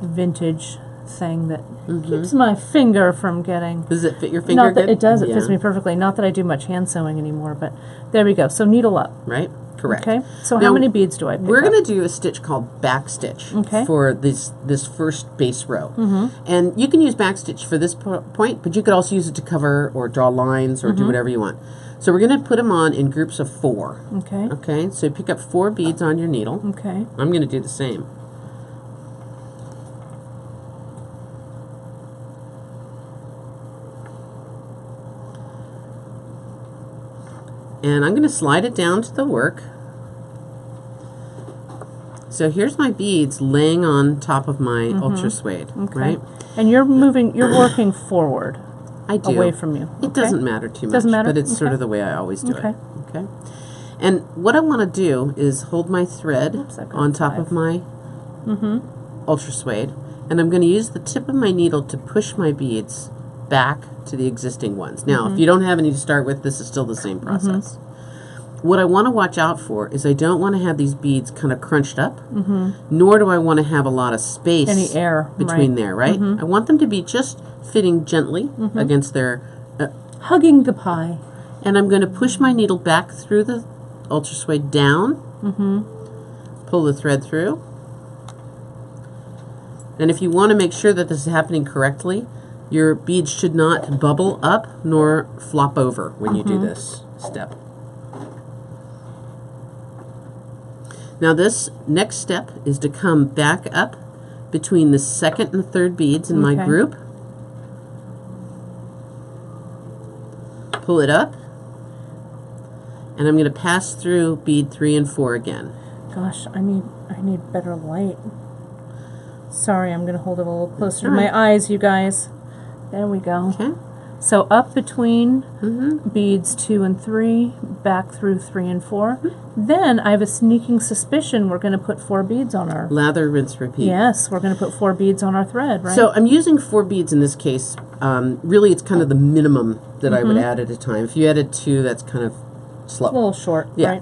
vintage thing that keeps my finger from getting. Does it fit your finger Not that good? it does. It Yeah. fits me perfectly. Not that I do much hand sewing anymore, but there we go. So needle up. Right? Correct. Okay. So Now, how many beads do I pick We're up? going to do a stitch called back stitch Okay. for this first base row. And you can use back stitch for this point, but you could also use it to cover or draw lines or do whatever you want. So we're going to put them on in groups of 4. Okay. Okay, so pick up 4 beads on your needle. Okay. I'm going to do the same. And I'm going to slide it down to the work. So here's my beads laying on top of my ultra suede, right? And you're working forward. I do. Away from you. It doesn't matter too much. Doesn't matter? But it's sort of the way I always do Okay. it. Okay. And what I want to do is hold my thread on top of my ultra suede, and I'm going to use the tip of my needle to push my beads back to the existing ones. Now, if you don't have any to start with, this is still the same process. What I want to watch out for is I don't want to have these beads kind of crunched up, nor do I want to have a lot of space Any air between there, right? I want them to be just fitting gently against their... hugging the pie. And I'm going to push my needle back through the ultra suede down, pull the thread through. And if you want to make sure that this is happening correctly, your beads should not bubble up nor flop over when you do this step. Now this next step is to come back up between the second and third beads in my group. Pull it up. And I'm going to pass through bead 3 and 4 again. Gosh, I need better light. Sorry, I'm going to hold it a little closer to my eyes, you guys. There we go. Okay. So up between beads 2 and 3, back through 3 and 4. Then I have a sneaking suspicion we're going to put 4 beads on our... Lather, rinse, repeat. Yes, we're going to put 4 beads on our thread, right? So I'm using 4 beads in this case. Really, it's kind of the minimum that I would add at a time. If you added 2, that's kind of slow. A little short, right?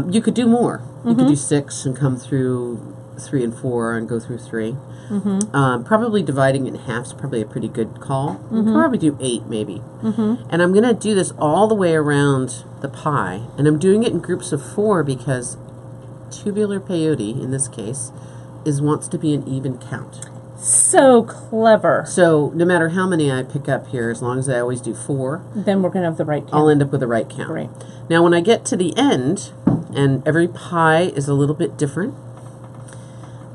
You could do more. You could do 6 and come through 3 and 4 and go through 3. Probably dividing it in half is probably a pretty good call. You could probably do 8 maybe. And I'm going to do this all the way around the pie. And I'm doing it in groups of 4 because tubular peyote, in this case, wants to be an even count. So clever. So no matter how many I pick up here, as long as I always do 4, then we're going to have the right count. I'll end up with the right count. Great. Now when I get to the end, and every pie is a little bit different,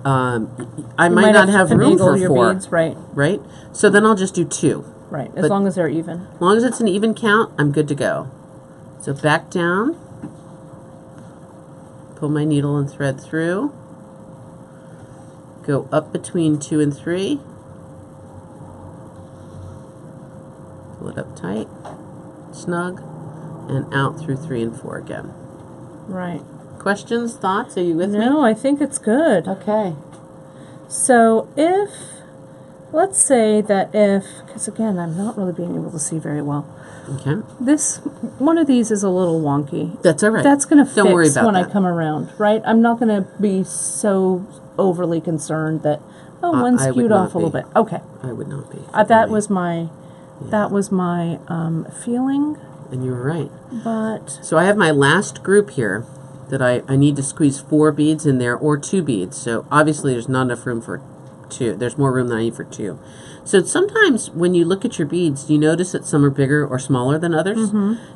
I might not have room for 4. Beads, right. Right? So then I'll just do 2. Right, as long as they're even. As long as it's an even count, I'm good to go. So back down, pull my needle and thread through, go up between 2 and 3, pull it up tight, snug, and out through 3 and 4 again. Right. Questions, thoughts? Are you with me? No, I think it's good. Okay. So let's say that because again, I'm not really being able to see very well. Okay. One of these is a little wonky. That's all right. That's going to fix Don't worry about when that. I come around, right? I'm not going to be so overly concerned that, one I would skewed not off a little be. bit. Okay. I would not be. That was my feeling, And you were right. but... So I have my last group here that I need to squeeze 4 beads in there, or 2 beads. So obviously there's not enough room for 2. There's more room than I need for 2. So sometimes when you look at your beads, you notice that some are bigger or smaller than others.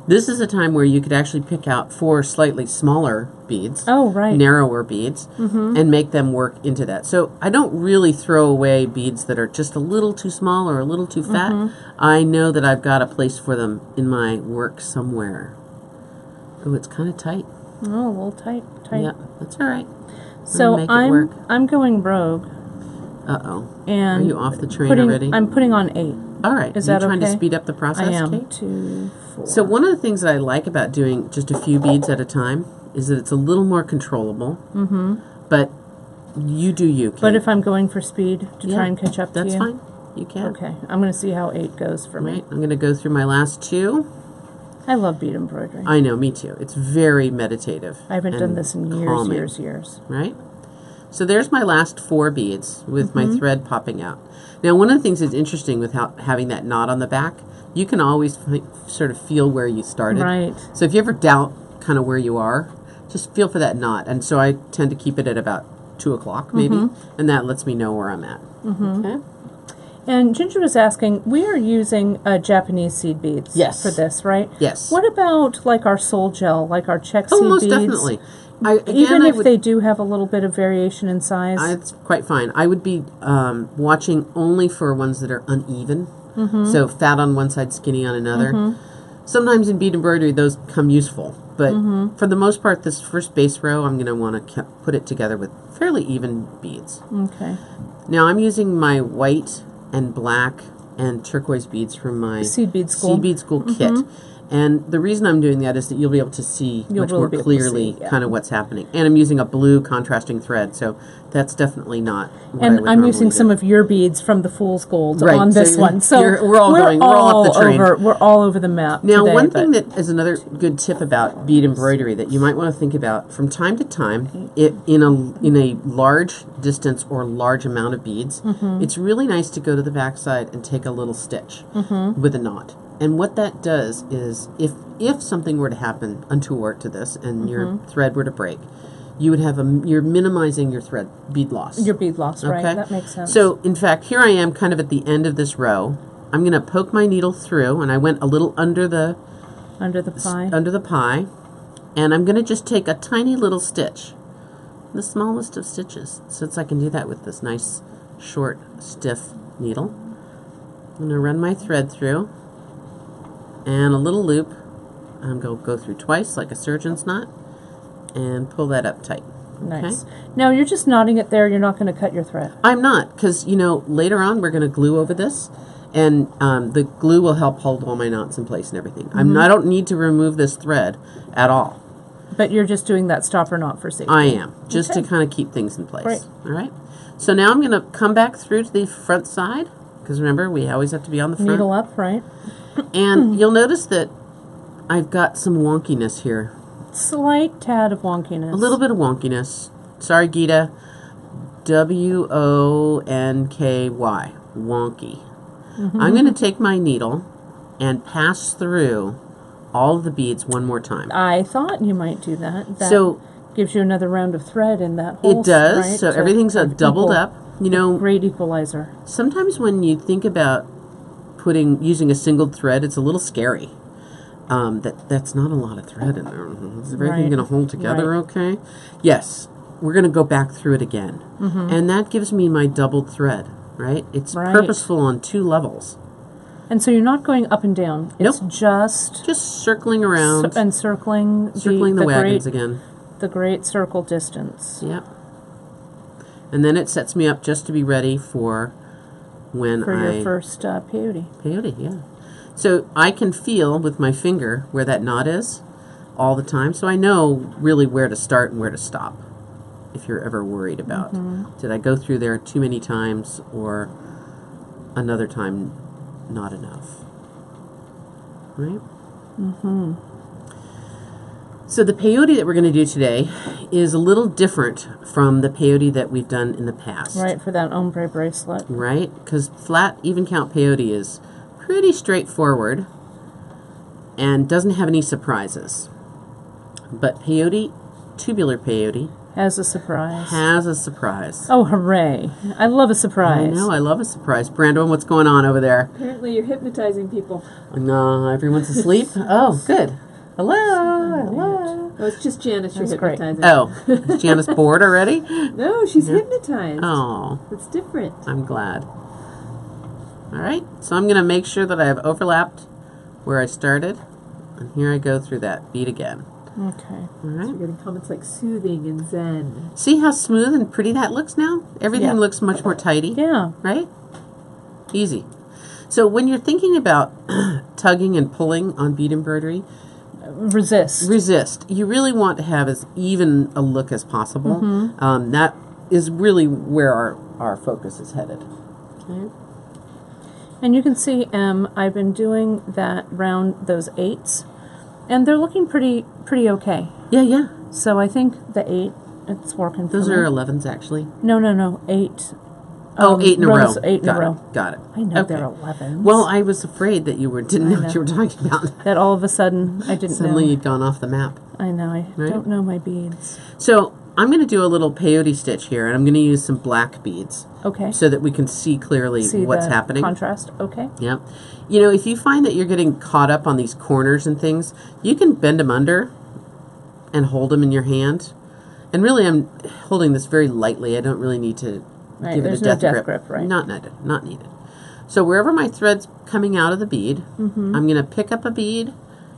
This is a time where you could actually pick out 4 slightly smaller beads, Oh, right. narrower beads, and make them work into that. So I don't really throw away beads that are just a little too small or a little too fat. I know that I've got a place for them in my work somewhere. Oh, it's kind of tight. Oh, a little tight. Yeah, that's all right. So make it work. I'm going rogue. Uh-oh. And Are you off the train already? I'm putting on 8. All right. Is Are you that trying to okay? speed up the process, I am. Kate? 2, 4. So one of the things that I like about doing just a few beads at a time is that it's a little more controllable. But you do you, Kate. But if I'm going for speed to try and catch up to you? That's fine. You can. Okay. I'm going to see how 8 goes for me. Right. I'm going to go through my last 2. I love bead embroidery. I know, me too. It's very meditative. I haven't done and this in calming, years. Right? So there's my last 4 beads with my thread popping out. Now, one of the things that's interesting with having that knot on the back, you can always sort of feel where you started. Right. So if you ever doubt kind of where you are, just feel for that knot. And so I tend to keep it at about 2 o'clock maybe, and that lets me know where I'm at. Okay. And Ginger was asking, we are using Japanese seed beads for this, right? Yes. What about like our soul gel, like our Czech Oh, seed most beads? definitely. Even if they do have a little bit of variation in size? It's quite fine. I would be watching only for ones that are uneven. So fat on one side, skinny on another. sometimes in bead embroidery those come useful, but for the most part, this first base row, I'm going to want to put it together with fairly even beads. Okay. Now I'm using my white and black and turquoise beads from my Seed Bead School. Seed Bead School kit. And the reason I'm doing that is that you'll be able to see much more clearly kind of what's happening. And I'm using a blue contrasting thread, so that's definitely not what I would And I'm using do. some of your beads from the Fool's Gold Right, on this so one. So we're all up the train. We're all over the map Now, today, one thing that is another good tip about bead embroidery that you might want to think about from time to time, in a large distance or large amount of beads, it's really nice to go to the backside and take a little stitch with a knot. And what that does is, if something were to happen untoward to this and your thread were to break, you would have you're minimizing your thread bead loss. your bead loss, right? Okay? That makes sense. So, in fact, here I am kind of at the end of this row. I'm going to poke my needle through, and I went a little under the pie, and I'm going to just take a tiny little stitch, the smallest of stitches, since I can do that with this nice, short, stiff needle. I'm going to run my thread through, and a little loop. I'm going to go through twice like a surgeon's knot, and pull that up tight. Nice. Okay? Now you're just knotting it there. You're not going to cut your thread. I'm not, because, later on we're going to glue over this, and the glue will help hold all my knots in place and everything. I don't need to remove this thread at all. But you're just doing that stopper knot for safety. I am, just to kind of keep things in place. Great. All right? So now I'm going to come back through to the front side, because remember, we always have to be on the front. Needle up, right? And you'll notice that I've got some wonkiness here. Slight tad of wonkiness. A little bit of wonkiness. Sorry, Gita. W-O-N-K-Y. Wonky. I'm going to take my needle and pass through all of the beads one more time. I thought you might do that. That So gives you another round of thread in that whole. it does. Right? So everything's doubled up. Great equalizer. Sometimes when you think about using a single thread, it's a little scary. That's not a lot of thread in there. Is everything going to hold together okay? Yes. We're going to go back through it again. And that gives me my doubled thread, right? It's purposeful on 2 levels. And so you're not going up and down. It's just circling around. and circling the wagons again. The great circle distance. Yep. And then it sets me up just to be ready for your first peyote. Peyote, yeah. So I can feel with my finger where that knot is all the time, so I know really where to start and where to stop. If you're ever worried about, did I go through there too many times or another time not enough? Right? So the peyote that we're going to do today is a little different from the peyote that we've done in the past. Right, for that ombre bracelet. Right? Because flat even count peyote is pretty straightforward and doesn't have any surprises. But peyote, tubular peyote, has a surprise. Oh, hooray. I love a surprise. I know, I love a surprise. Brandon, what's going on over there? Apparently you're hypnotizing people. No, everyone's asleep? Oh, good. Hello. Hello. Oh, it's just Janice you're hypnotizing. Oh, is Janice bored already? No, she's hypnotized. Oh. It's different. I'm glad. All right, so I'm going to make sure that I have overlapped where I started. And here I go through that bead again. Okay. All right. So you're getting comments like soothing and zen. See how smooth and pretty that looks now? Everything looks much more tidy. Yeah. Right? Easy. So when you're thinking about tugging and pulling on bead embroidery, resist. You really want to have as even a look as possible. That is really where our focus is headed. Okay. And you can see I've been doing that round those 8s, and they're looking pretty okay. Yeah. So I think the 8, it's working. Those are 11s actually. No, 8. Oh, 8 in a row. 8 in a row. Got it. I know they're 11s. Well, I was afraid that you didn't know what you were talking about. That all of a sudden I didn't Suddenly know. you'd gone off the map. I know. I don't know my beads. So I'm going to do a little peyote stitch here, and I'm going to use some black beads. Okay. So that we can see clearly what's happening. Contrast. Okay. Yep. If you find that you're getting caught up on these corners and things, you can bend them under and hold them in your hand. And really, I'm holding this very lightly. I don't really need to give it a death grip. Right? Not needed. So wherever my thread's coming out of the bead, I'm going to pick up a bead,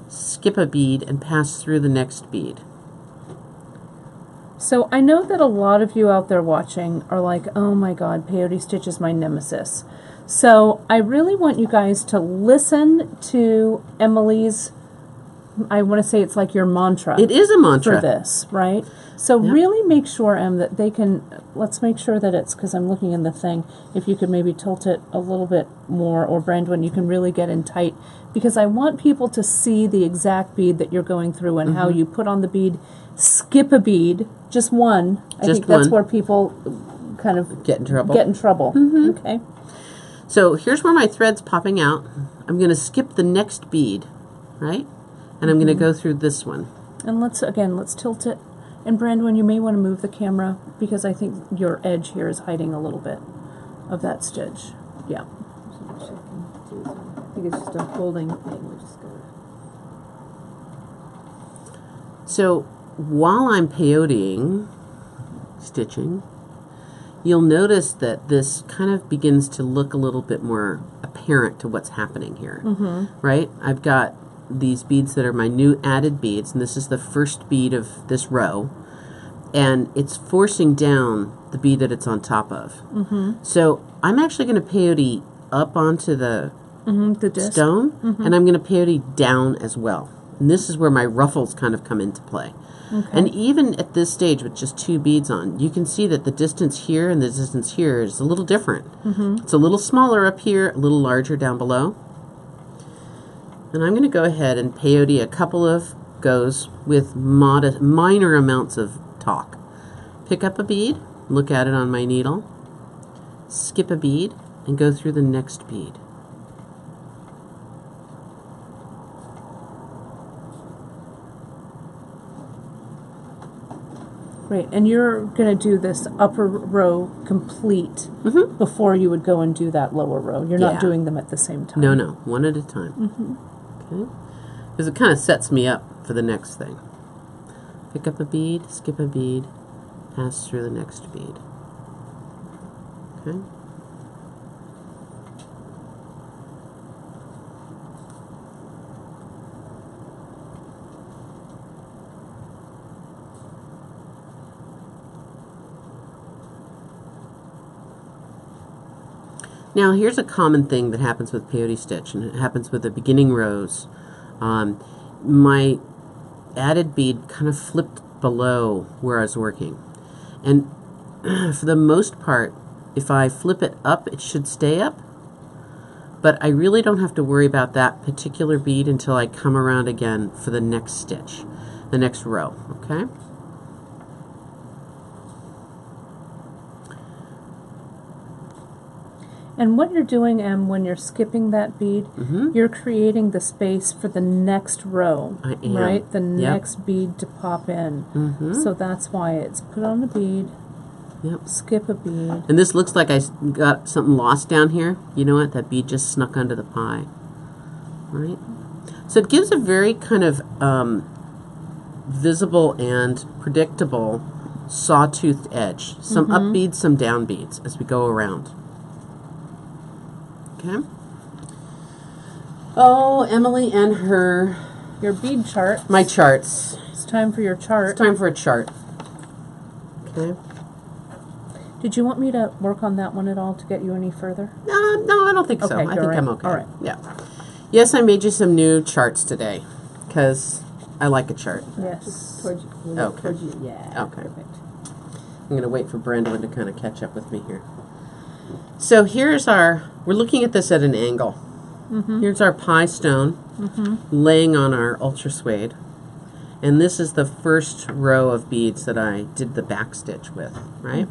skip a bead, and pass through the next bead. So I know that a lot of you out there watching are like, oh my God, peyote stitch is my nemesis. So I really want you guys to listen to Emily's, I want to say it's like your mantra. It is a mantra. For this, right? So Yep. really make sure, Em, that they can, let's make sure that it's, because I'm looking in the thing, if you could maybe tilt it a little bit more, or Brandon, you can really get in tight, because I want people to see the exact bead that you're going through and how you put on the bead, skip a bead, just one. I Just think that's one. where people kind of Get in trouble. get in trouble. Okay. So here's where my thread's popping out. I'm going to skip the next bead, right? And I'm going to go through this one. And let's tilt it. And Brandon, you may want to move the camera, because I think your edge here is hiding a little bit of that stitch. Yeah. I think it's just a holding thing. We're just gonna. So while I'm peyoteing, stitching, you'll notice that this kind of begins to look a little bit more apparent to what's happening here, right? I've got these beads that are my new added beads, and this is the first bead of this row, and it's forcing down the bead that it's on top of. So I'm actually going to peyote up onto the The disc. stone, and I'm going to peyote down as well. And this is where my ruffles kind of come into play. Okay. And even at this stage with just 2 beads on, you can see that the distance here and the distance here is a little different. It's a little smaller up here, a little larger down below. And I'm going to go ahead and peyote a couple of goes with minor amounts of talk. Pick up a bead, look at it on my needle, skip a bead, and go through the next bead. Great. And you're going to do this upper row complete before you would go and do that lower row. You're not Yeah. doing them at the same time. No, one at a time. Okay? Because it kind of sets me up for the next thing. Pick up a bead, skip a bead, pass through the next bead. Okay? Now here's a common thing that happens with peyote stitch, and it happens with the beginning rows. My added bead kind of flipped below where I was working, and for the most part, if I flip it up, it should stay up, but I really don't have to worry about that particular bead until I come around again for the next stitch, the next row. Okay? And what you're doing, Em, when you're skipping that bead, you're creating the space for the next row, I am. right? The Yep. next bead to pop in. So that's why it's put on a bead, Yep. skip a bead. And this looks like I got something lost down here. You know what? That bead just snuck under the pie. Right? So it gives a very kind of visible and predictable sawtoothed edge. Some up beads, some down beads as we go around. Okay? Oh, Emily and her... Your bead chart. My charts. It's time for your chart. It's time for a chart. Okay? Did you want me to work on that one at all to get you any further? No, I don't think so. Okay, I you're think I'm right. okay. All right. Yeah. Yes, I made you some new charts today because I like a chart. Yes. Towards you. Okay. Towards you. Yeah. Okay. Perfect. I'm going to wait for Brandon to kind of catch up with me here. So here's we're looking at this at an angle. Here's our pie stone laying on our ultra suede. And this is the first row of beads that I did the back stitch with, right?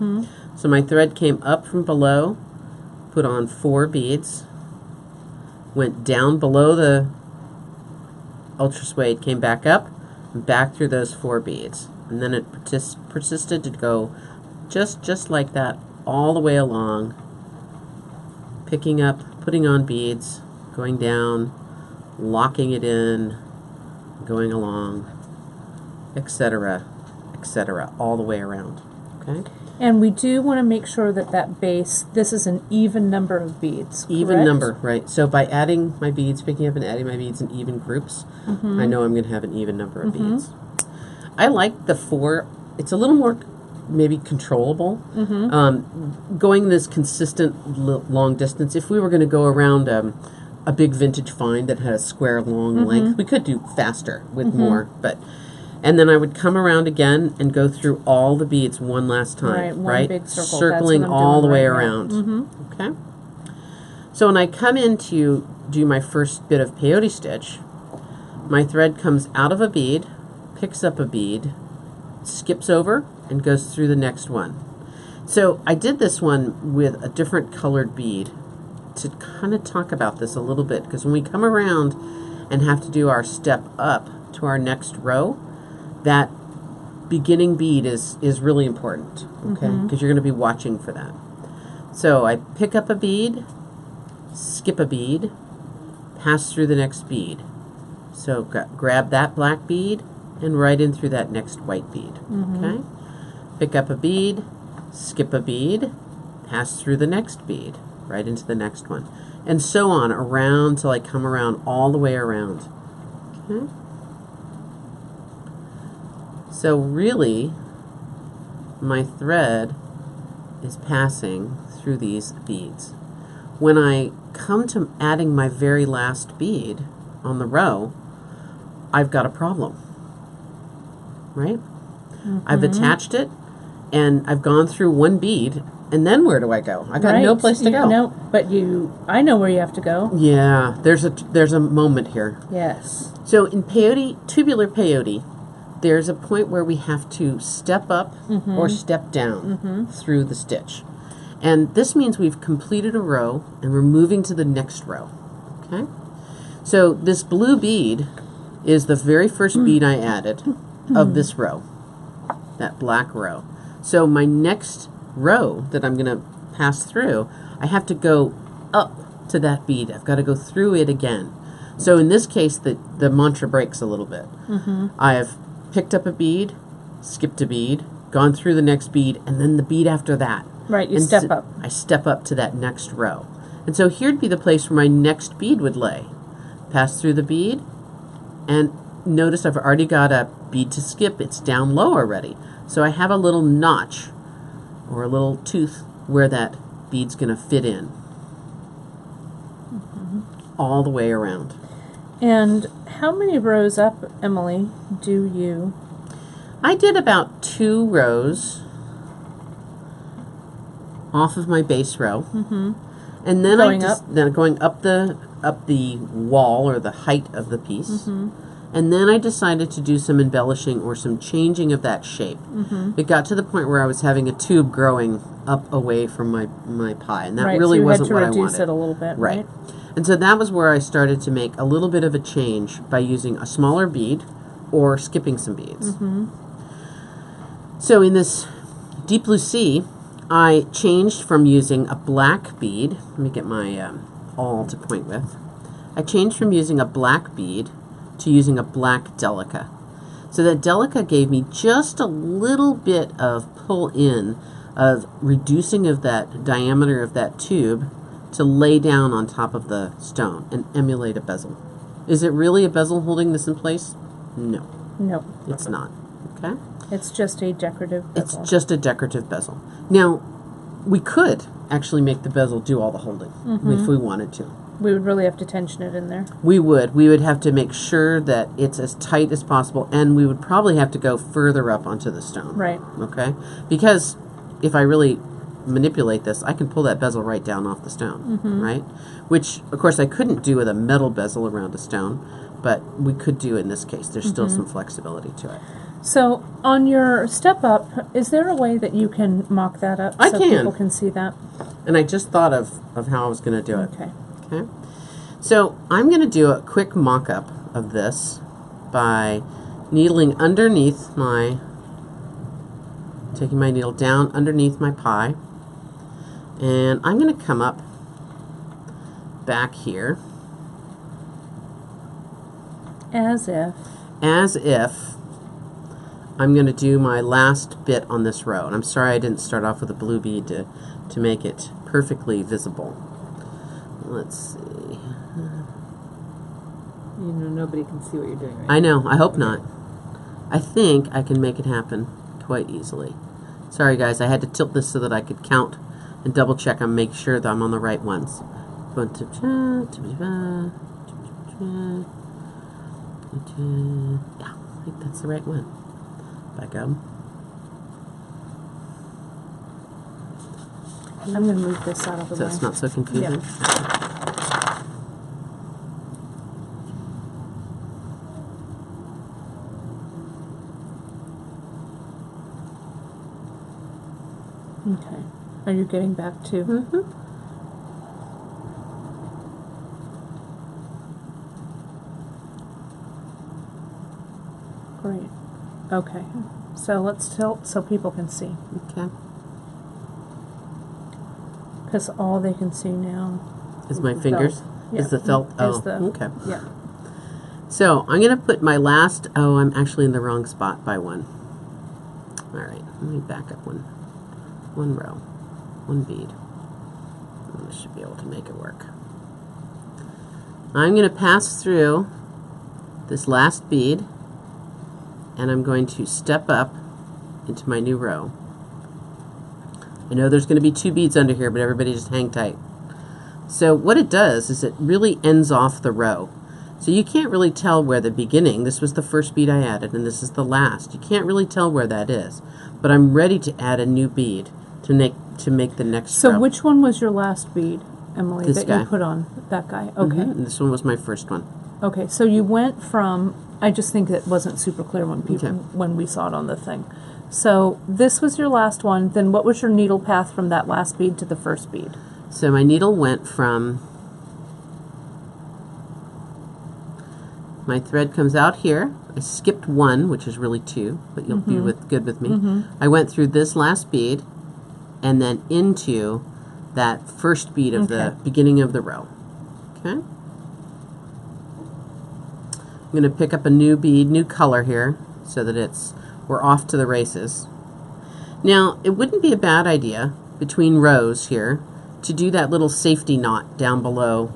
So my thread came up from below, put on 4 beads, went down below the ultra suede, came back up, and back through those 4 beads. And then it persisted to go just like that all the way along, picking up, putting on beads, going down, locking it in, going along, etc., all the way around. Okay. And we do want to make sure that that base, this is an even number of beads, Even correct? number, right. So by adding my beads, picking up and adding my beads in even groups, I know I'm going to have an even number of beads. I like the 4. It's a little more maybe controllable. Going this consistent long distance, if we were going to go around a big vintage find that had a square long length, we could do faster with more, but... And then I would come around again and go through all the beads one last time, Right, one big circle. Circling That's what I'm all the doing way right now. around. Okay. So when I come in to do my first bit of peyote stitch, my thread comes out of a bead, picks up a bead, skips over, and goes through the next one. So I did this one with a different colored bead to kind of talk about this a little bit, because when we come around and have to do our step up to our next row, that beginning bead is really important, okay? Because you're going to be watching for that. So I pick up a bead, skip a bead, pass through the next bead. So grab that black bead and right in through that next white bead, okay? Pick up a bead, skip a bead, pass through the next bead, right into the next one. And so on, around till I come around all the way around, okay? So really, my thread is passing through these beads. When I come to adding my very last bead on the row, I've got a problem, right? I've attached it, and I've gone through one bead, and then where do I go? I got no place to go. No, but I know where you have to go. Yeah, there's a moment here. Yes. So in peyote, tubular peyote, there's a point where we have to step up or step down through the stitch. And this means we've completed a row and we're moving to the next row. Okay? So this blue bead is the very first bead I added of this row, that black row. So my next row that I'm going to pass through, I have to go up to that bead. I've got to go through it again. So in this case, the mantra breaks a little bit. I have picked up a bead, skipped a bead, gone through the next bead, and then the bead after that. Right, you And step up. I step up to that next row. And so here'd be the place where my next bead would lay. Pass through the bead, and notice I've already got a bead to skip. It's down low already. So I have a little notch, or a little tooth, where that bead's going to fit in. All the way around. And how many rows up, Emily, do you? I did about 2 rows off of my base row, and then going up the wall or the height of the piece, and then I decided to do some embellishing or some changing of that shape. It got to the point where I was having a tube growing up away from my pie, and that really wasn't what I wanted. Right, so you had to reduce it a little bit, right? And so that was where I started to make a little bit of a change by using a smaller bead or skipping some beads. So in this deep blue sea, I changed from using a black bead. Let me get my awl to point with. I changed from using a black bead to using a black delica. So that delica gave me just a little bit of pull in of reducing of that diameter of that tube to lay down on top of the stone and emulate a bezel. Is it really a bezel holding this in place? No. No. It's not. Okay? It's just a decorative bezel. It's just a decorative bezel. Now, we could actually make the bezel do all the holding if we wanted to. We would really have to tension it in there. We would. We would have to make sure that it's as tight as possible, and we would probably have to go further up onto the stone. Right. Okay? Because if I really manipulate this, I can pull that bezel right down off the stone, right? Which, of course, I couldn't do with a metal bezel around a stone, but we could do in this case. There's still some flexibility to it. So, on your step up, is there a way that you can mock that up I so can. people can see that? And I just thought of how I was going to do it. Okay. Okay. So I'm going to do a quick mock-up of this by needling underneath taking my needle down underneath my pie, and I'm going to come up back here As if I'm going to do my last bit on this row. And I'm sorry I didn't start off with a blue bead to make it perfectly visible. Let's see. You know, nobody can see what you're doing right I know. I hope not. I think I can make it happen quite easily. Sorry, guys. I had to tilt this so that I could count and double check and make sure that I'm on the right ones. Yeah, I think that's the right one. Back up. I'm going to move this out of the So way. it's not so confusing. Okay. Are you getting back to? Mm-hmm. Great. Okay. So let's tilt so people can see. Okay. Because all they can see now Is my the fingers? felt. Yeah. Is the felt? Oh, Is the, okay. Yeah. So I'm going to put my last, oh, I'm actually in the wrong spot by one. All right, let me back up one row, one bead. I should be able to make it work. I'm going to pass through this last bead, and I'm going to step up into my new row. I know there's going to be 2 beads under here, but everybody just hang tight. So what it does is it really ends off the row. So you can't really tell where the beginning, this was the first bead I added, and this is the last. You can't really tell where that is. But I'm ready to add a new bead to make the next row. So which one was your last bead, Emily, This that guy. you put on? That guy. Okay. And this one was my first one. Okay. So you went from, I just think it wasn't super clear when people, Okay. when we saw it on the thing. So this was your last one. Then what was your needle path from that last bead to the first bead? So my needle went from, my thread comes out here. I skipped 1, which is really 2, but you'll be good with me. I went through this last bead and then into that first bead of the beginning of the row. Okay? I'm going to pick up a new bead, new color here, so that we're off to the races. Now, it wouldn't be a bad idea between rows here to do that little safety knot down below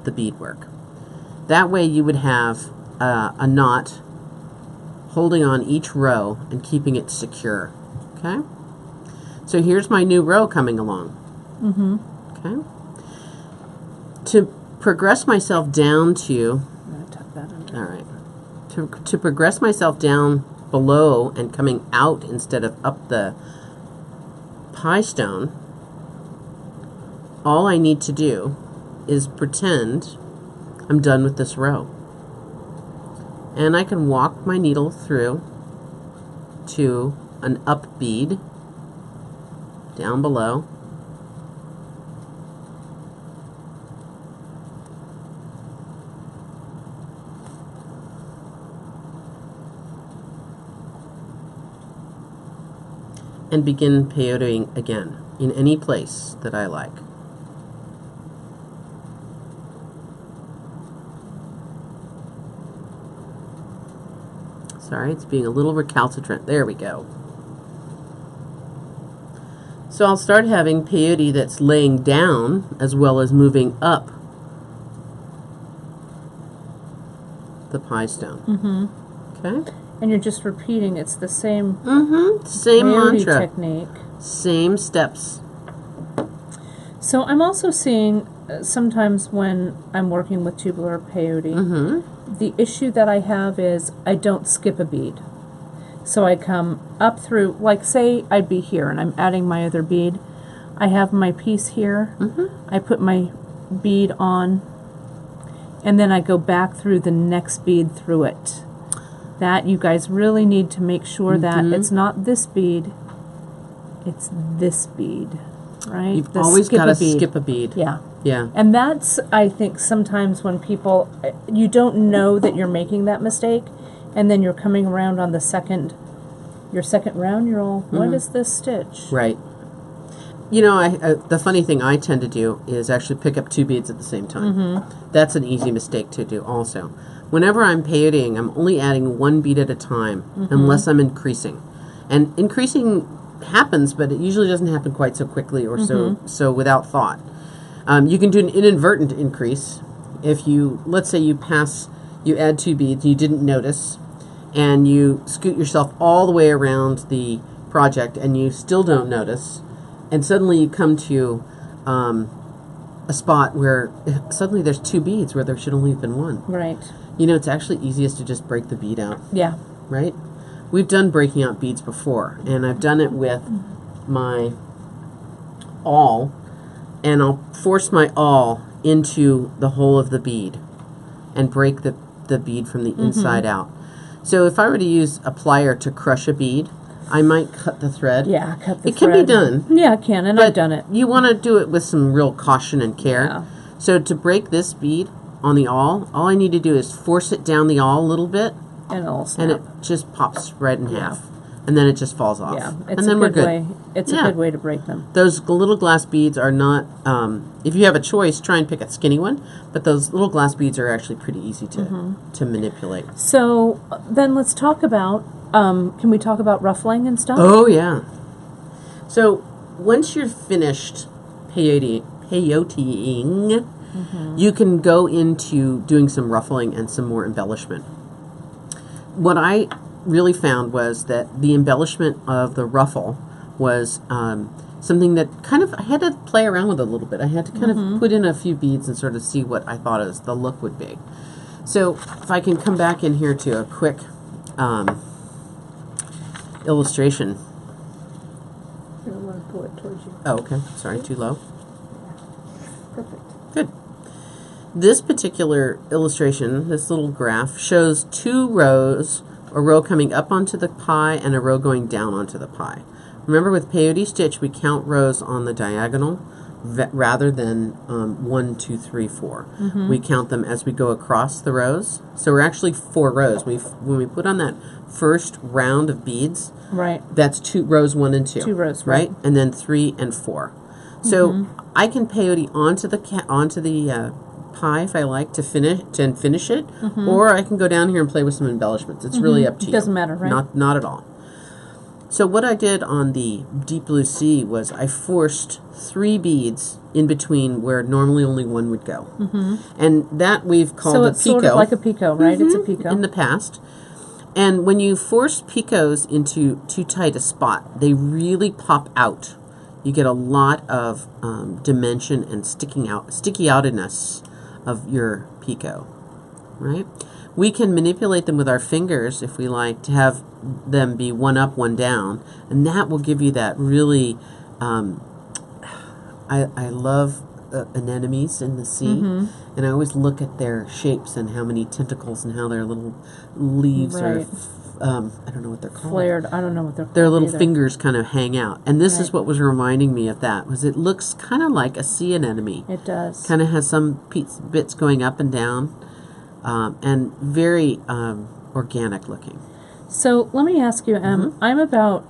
the beadwork. That way you would have a knot holding on each row and keeping it secure. Okay? So here's my new row coming along. Okay? To progress myself down to, I'm going to tuck that under. all right, to progress myself down below and coming out instead of up the pie stone, all I need to do is pretend I'm done with this row. And I can walk my needle through to an up bead down below. And begin peyoteing again in any place that I like. Sorry, it's being a little recalcitrant. There we go. So I'll start having peyote that's laying down as well as moving up the pie stone. Okay? And you're just repeating, it's the same Same peyote mantra. technique. Same steps. So I'm also seeing sometimes when I'm working with tubular peyote, the issue that I have is I don't skip a bead. So I come up through, like say I'd be here and I'm adding my other bead. I have my piece here. I put my bead on, and then I go back through the next bead through it. That you guys really need to make sure that it's not this bead, it's this bead, right? You've The always got to bead. skip a bead. Yeah. Yeah. And that's, I think, sometimes when people, you don't know that you're making that mistake, and then you're coming around on your second round, you're all, what is this stitch? Right. You know, the funny thing I tend to do is actually pick up 2 beads at the same time. That's an easy mistake to do also. whenever I'm peyoteing, I'm only adding one bead at a time, unless I'm increasing. And increasing happens, but it usually doesn't happen quite so quickly or so without thought. You can do an inadvertent increase. If you, let's say you add 2 beads, you didn't notice, and you scoot yourself all the way around the project and you still don't notice, and suddenly you come to a spot where suddenly there's 2 beads where there should only have been 1. Right. You know, it's actually easiest to just break the bead out. Yeah. Right? We've done breaking out beads before, and I've done it with my awl, and I'll force my awl into the hole of the bead and break the bead from the inside out. So if I were to use a plier to crush a bead, I might cut the thread. Yeah, cut the It thread. can be done. Yeah, it can, and But I've done it. you want to do it with some real caution and care. Yeah. So to break this bead on the awl, all I need to do is force it down the awl a little bit, And it'll snap. and it just pops right in half. And then it just falls off. Yeah, and it's then a we're good good. way. It's a Yeah. good way to break them. Those little glass beads are not, if you have a choice, try and pick a skinny one, but those little glass beads are actually pretty easy to manipulate. So then let's talk about, can we talk about ruffling and stuff? Oh, yeah. So once you're finished peyoteing, you can go into doing some ruffling and some more embellishment. What I really found was that the embellishment of the ruffle was something that kind of I had to play around with a little bit. I had to kind of put in a few beads and sort of see what I thought the look would be. So if I can come back in here to a quick illustration. I want to pull it towards you. Oh, okay. Sorry, too low. Perfect. Good. This particular illustration, this little graph, shows 2 rows, a row coming up onto the pie and a row going down onto the pie. Remember, with peyote stitch, we count rows on the diagonal rather than 1, 2, 3, 4. We count them as we go across the rows. So we're actually 4 rows. When we put on that first round of beads, Right. that's 2 rows, 1 and 2. 2 rows, right? And then 3 and 4. So I can peyote onto the pie if I like to finish it, or I can go down here and play with some embellishments. It's really up to you. Doesn't matter, right? Not at all. So what I did on the deep blue sea was I forced 3 beads in between where normally only 1 would go, and that we've called So a it's picot. sort of like a picot, right? It's a picot. In the past. And when you force picots into too tight a spot, they really pop out. You get a lot of dimension and sticky outedness of your picot, right? We can manipulate them with our fingers if we like to have them be 1 up, 1 down, and that will give you that really. I love anemones in the sea, and I always look at their shapes and how many tentacles and how their little leaves Right. are. I don't know what they're called. Flared. I don't know what they're called. Their little either. fingers kind of hang out, and this is Right. what was reminding me of that. Was it looks kind of like a sea anemone. It does. Kind of has some bits going up and down, and very organic looking. So let me ask you, I'm about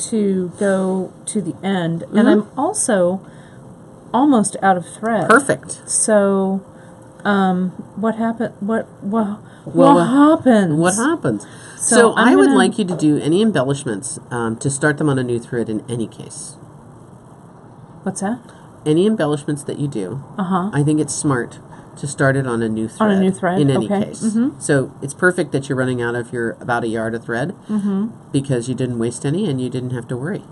to go to the end, and I'm also almost out of thread. Perfect. So, what happened? What Well, happens? What happens? So So I'm I would gonna- like you to do any embellishments to start them on a new thread in any case. What's that? Any embellishments that you do, I think it's smart to start it on a new thread. On a new thread, in any okay. case. So it's perfect that you're running out of your about a yard of thread because you didn't waste any and you didn't have to worry.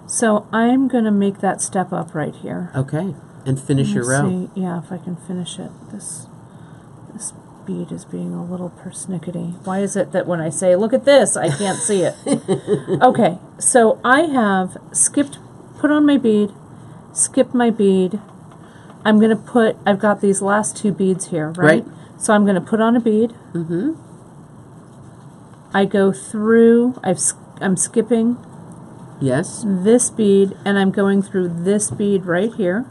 So I'm going to make that step up right here. Okay, and finish your Let's row. see, yeah, if I can finish it. This bead is being a little persnickety. Why is it that when I say, look at this, I can't see it? Okay, so I have put on my bead, skipped my bead. I'm going to I've got these last 2 beads here, right? Right. So I'm going to put on a bead. I go through, I'm skipping Yes. this bead, and I'm going through this bead right here.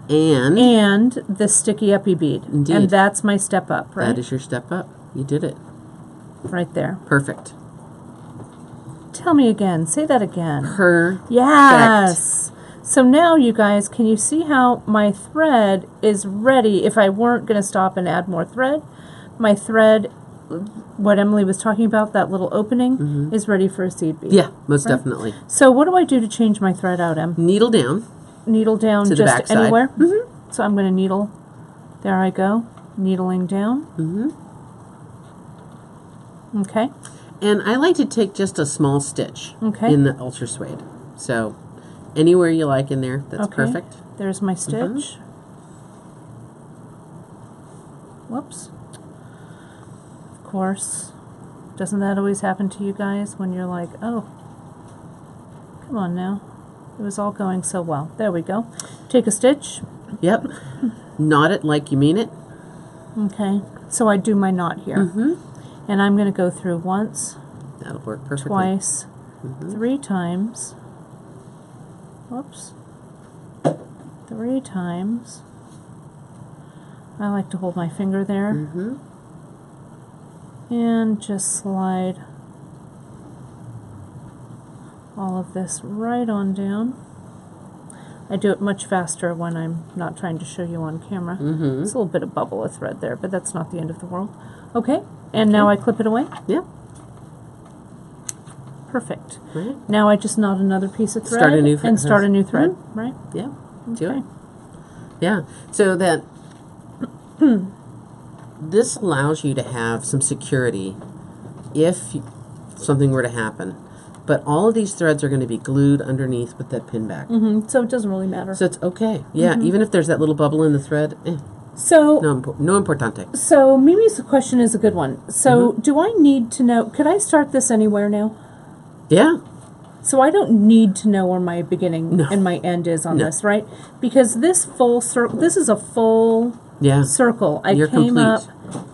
And The sticky uppy bead. Indeed. And that's my step up, right? that is your step up. You did it. Right there. Perfect. Tell me again. Say that again. Perfect. Yes. So now, you guys, can you see how my thread is ready if I weren't going to stop and add more thread? my thread, what Emily was talking about, that little opening, is ready for a seed bead. Yeah, most Right. definitely. So what do I do to change my thread out, Em? Needle down. Needle down To the just backside. anywhere? So I'm going to needle. There I go. Needling down. Okay. And I like to take just a small stitch Okay. in the ultra suede. So anywhere you like in there, that's Okay. perfect. There's my stitch. Whoops. Of course. Doesn't that always happen to you guys when you're like, oh, come on now. It was all going so well. There we go. Take a stitch. Yep. Knot it like you mean it. Okay. So I do my knot here. And I'm going to go through once, That'll work perfectly. twice, 3 times. Whoops. 3 times. I like to hold my finger there. And just slide all of this right on down. I do it much faster when I'm not trying to show you on camera. It's a little bit of bubble of thread there, but that's not the end of the world. Okay, and now I clip it away. Yep. Perfect. Right. Now I just knot another piece of thread Start a new and start a new thread, right? Yeah. Do Okay. it. Yeah. So that this allows you to have some security if something were to happen. But all of these threads are going to be glued underneath with that pin back. So it doesn't really matter. So it's okay. Yeah, even if there's that little bubble in the thread, So no importante. So Mimi's question is a good one. So do I need to know, could I start this anywhere now? Yeah. So I don't need to know where my beginning and my end is on this, right? Because this full circle, this is a full circle. I You're came complete. up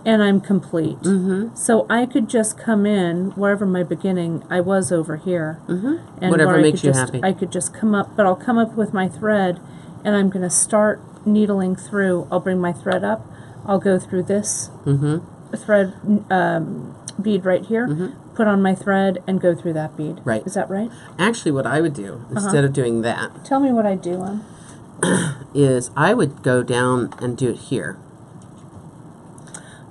and I'm complete. So I could just come in wherever my beginning, I was over here. And Whatever where makes I you could just, happy. I could just come up, but I'll come up with my thread and I'm going to start needling through. I'll bring my thread up. I'll go through this thread bead right here, put on my thread, and go through that bead. Right. Is that right? Actually, what I would do, instead of doing that, Tell me what I do. is I would go down and do it here.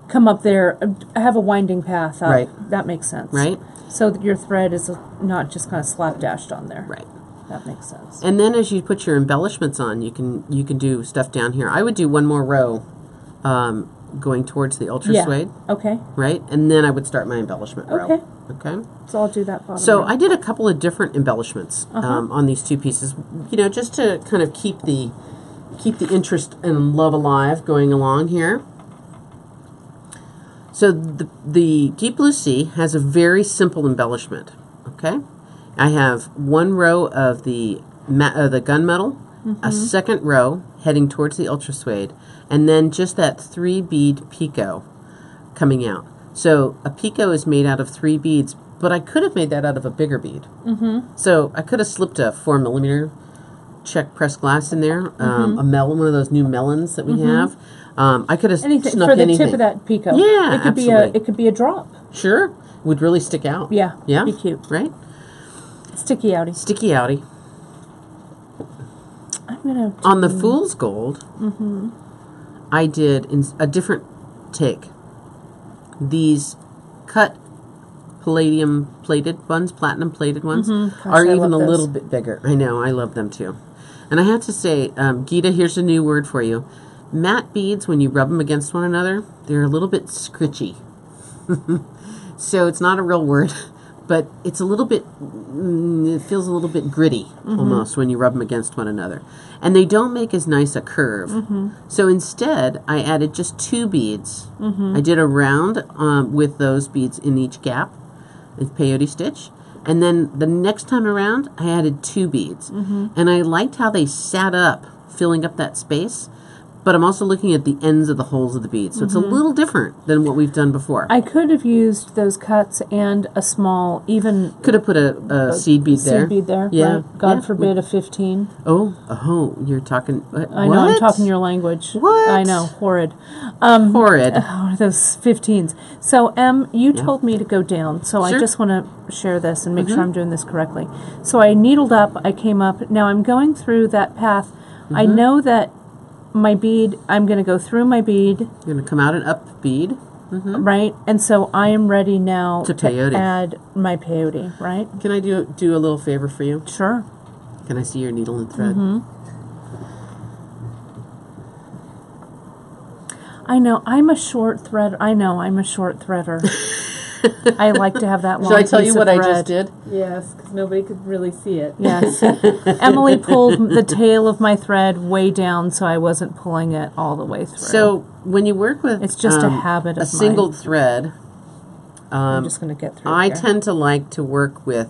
Come up there. I have a winding path up. Right. That makes sense. Right? So that your thread is not just kind of slapdashed on there. Right. That makes sense. And then as you put your embellishments on, you can do stuff down here. I would do one more row going towards the ultra suede, Okay. right? And then I would start my embellishment row. Okay. Okay. So I'll do that bottom So row. I did a couple of different embellishments on these two pieces, just to kind of keep the interest and love alive going along here. So the Deep Blue Sea has a very simple embellishment. Okay, I have one row of the gunmetal, a second row heading towards the ultra suede, and then just that 3 bead picot coming out. So a picot is made out of 3 beads, but I could have made that out of a bigger bead. So I could have slipped a 4mm check pressed glass in there, a melon, one of those new melons that we have. I could have snuck for the anything. tip of that picot. Yeah, it could absolutely. it could be a drop. Sure, would really stick out. Yeah. Yeah, Be cute. right? Sticky outy. Sticky outy. I'm gonna On the Fool's Gold, I did a different take. These cut platinum plated ones, Gosh, are I even love a those. little bit bigger. I know, I love them too. And I have to say, Gita, here's a new word for you. Matte beads, when you rub them against one another, they're a little bit scritchy. So it's not a real word, but it's a little bit, it feels a little bit gritty almost when you rub them against one another. And they don't make as nice a curve. So instead, I added just 2 beads. I did a round with those beads in each gap, with peyote stitch. And then the next time around, I added 2 beads. And I liked how they sat up, filling up that space. But I'm also looking at the ends of the holes of the beads. So it's a little different than what we've done before. I could have used those cuts and a small, even Could have put a seed bead there. seed bead there. Yeah. Right? God Yeah. forbid a 15. Oh, you're talking. I know, I'm talking your language. What? I know, horrid. Horrid. Oh, those 15s. So, you told me to go down, so I Sure. just want to share this and make sure I'm doing this correctly. So I needled up, I came up. Now I'm going through that path. I know that my bead, I'm going to go through my bead. You're going to come out and up bead. right? And so I am ready now To to peyote. add my peyote, right? Can I do a little favor for you? Sure. Can I see your needle and thread? I know, I'm a short threader. I like to have that long Shall I tell piece you of what I thread. just did? Yes, because nobody could really see it. Yes. Emily pulled the tail of my thread way down so I wasn't pulling it all the way through. So when you work with It's just a habit of a single mine. thread, I'm just going to get through I here. tend to like to work with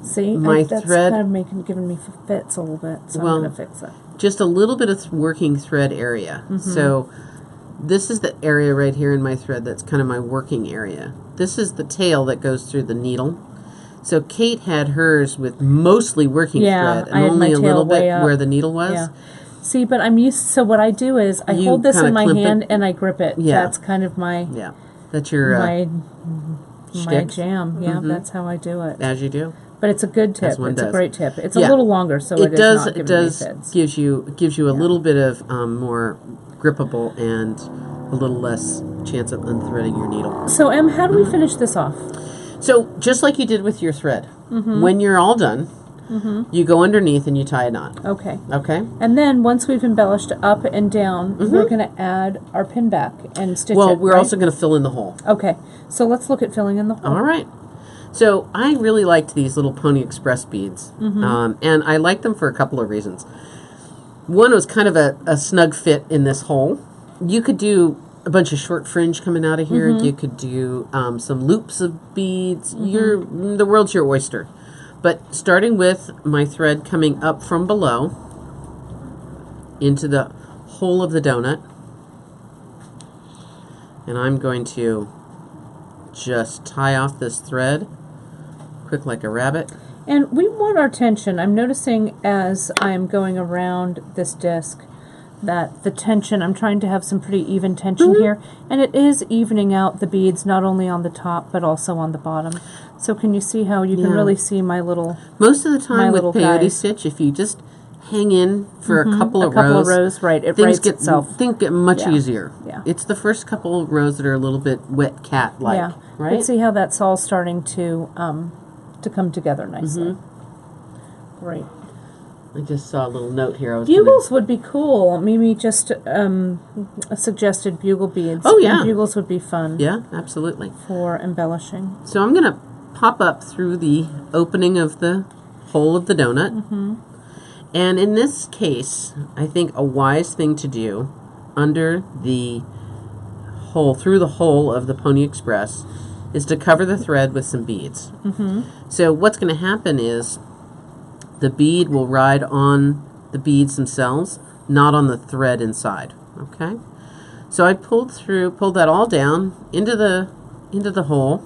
See, my that's thread- kind of giving me fits a little bit, so Well, I'm going to fix it. just a little bit of working thread area. So this is the area right here in my thread that's kind of my working area. This is the tail that goes through the needle. So Kate had hers with mostly working Yeah, thread I and had only my a little tail way bit up. where the needle was. Yeah. See, but I'm used. So what I do is I You hold this kinda in my clip it? hand and I grip it. Yeah. That's kind of my Yeah. That's your my shtick, jam. Yeah, that's how I do it. as you do. But it's a good tip. As one It's a does. great tip. It's Yeah. a little longer, so It is does. not It giving me does fits. gives you a little bit of more grippable and a little less chance of unthreading your needle. So Em, how do we finish this off? So just like you did with your thread, when you're all done, you go underneath and you tie a knot. Okay. Okay. And then once we've embellished up and down, we're going to add our pin back and stitch Well, it. we're right? also going to fill in the hole. Okay. So let's look at filling in the hole. All right. So I really liked these little Pony Express beads, and I liked them for a couple of reasons. One was kind of a snug fit in this hole. You could do a bunch of short fringe coming out of here. You could do some loops of beads. The world's your oyster. But starting with my thread coming up from below into the hole of the donut, and I'm going to just tie off this thread quick like a rabbit. And we want our tension. I'm noticing as I'm going around this disc that the tension, I'm trying to have some pretty even tension here, and it is evening out the beads not only on the top but also on the bottom. So can you see how you can really see my little Most of the time with little peyote guys. stitch, if you just hang in for a couple of rows, right? It things writes itself. things get much Yeah. easier. Yeah. It's the first couple of rows that are a little bit wet cat like, Yeah. right? But see how that's all starting to come together nicely. Great. I just saw a little note here. I was Bugles would be cool. Mimi just suggested bugle beads. Oh, yeah. And bugles would be fun yeah, absolutely. for embellishing. So I'm going to pop up through the opening of the hole of the donut. And in this case, I think a wise thing to do under the hole, through the hole of the Pony Express, is to cover the thread with some beads. So what's going to happen is the bead will ride on the beads themselves, not on the thread inside. Okay? So I pulled that all down into the hole.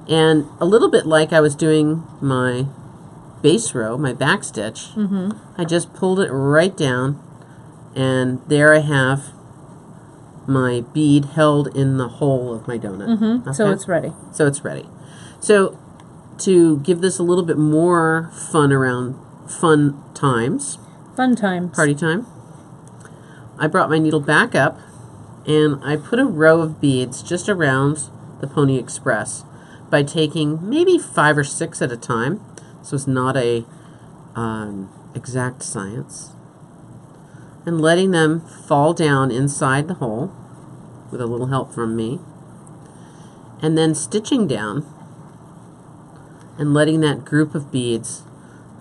And a little bit like I was doing my base row, my back stitch, I just pulled it right down, and there I have my bead held in the hole of my donut. Okay? So it's ready. So it's ready. So to give this a little bit more fun around fun times, Fun times. party time, I brought my needle back up and I put a row of beads just around the Pony Express by taking maybe 5 or 6 at a time. So it's not a exact science. And letting them fall down inside the hole with a little help from me. And then stitching down and letting that group of beads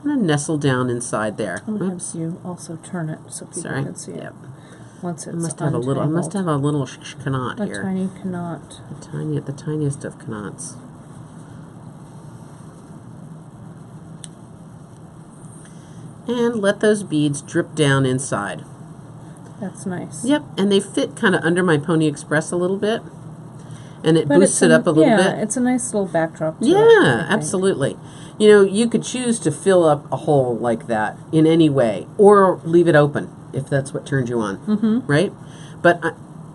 kind of nestle down inside there. I'm going to Oops. have you also turn it so people Sorry. can see it. Yep. Once it's I must have a little knot a here. tiny knot. The tiniest of knots. And let those beads drip down inside. That's nice. Yep, and they fit kind of under my Pony Express a little bit. And it But boosts it up a little bit. It's a nice little backdrop to it, I Yeah, think. absolutely. You know, you could choose to fill up a hole like that in any way, or leave it open if that's what turns you on, right? But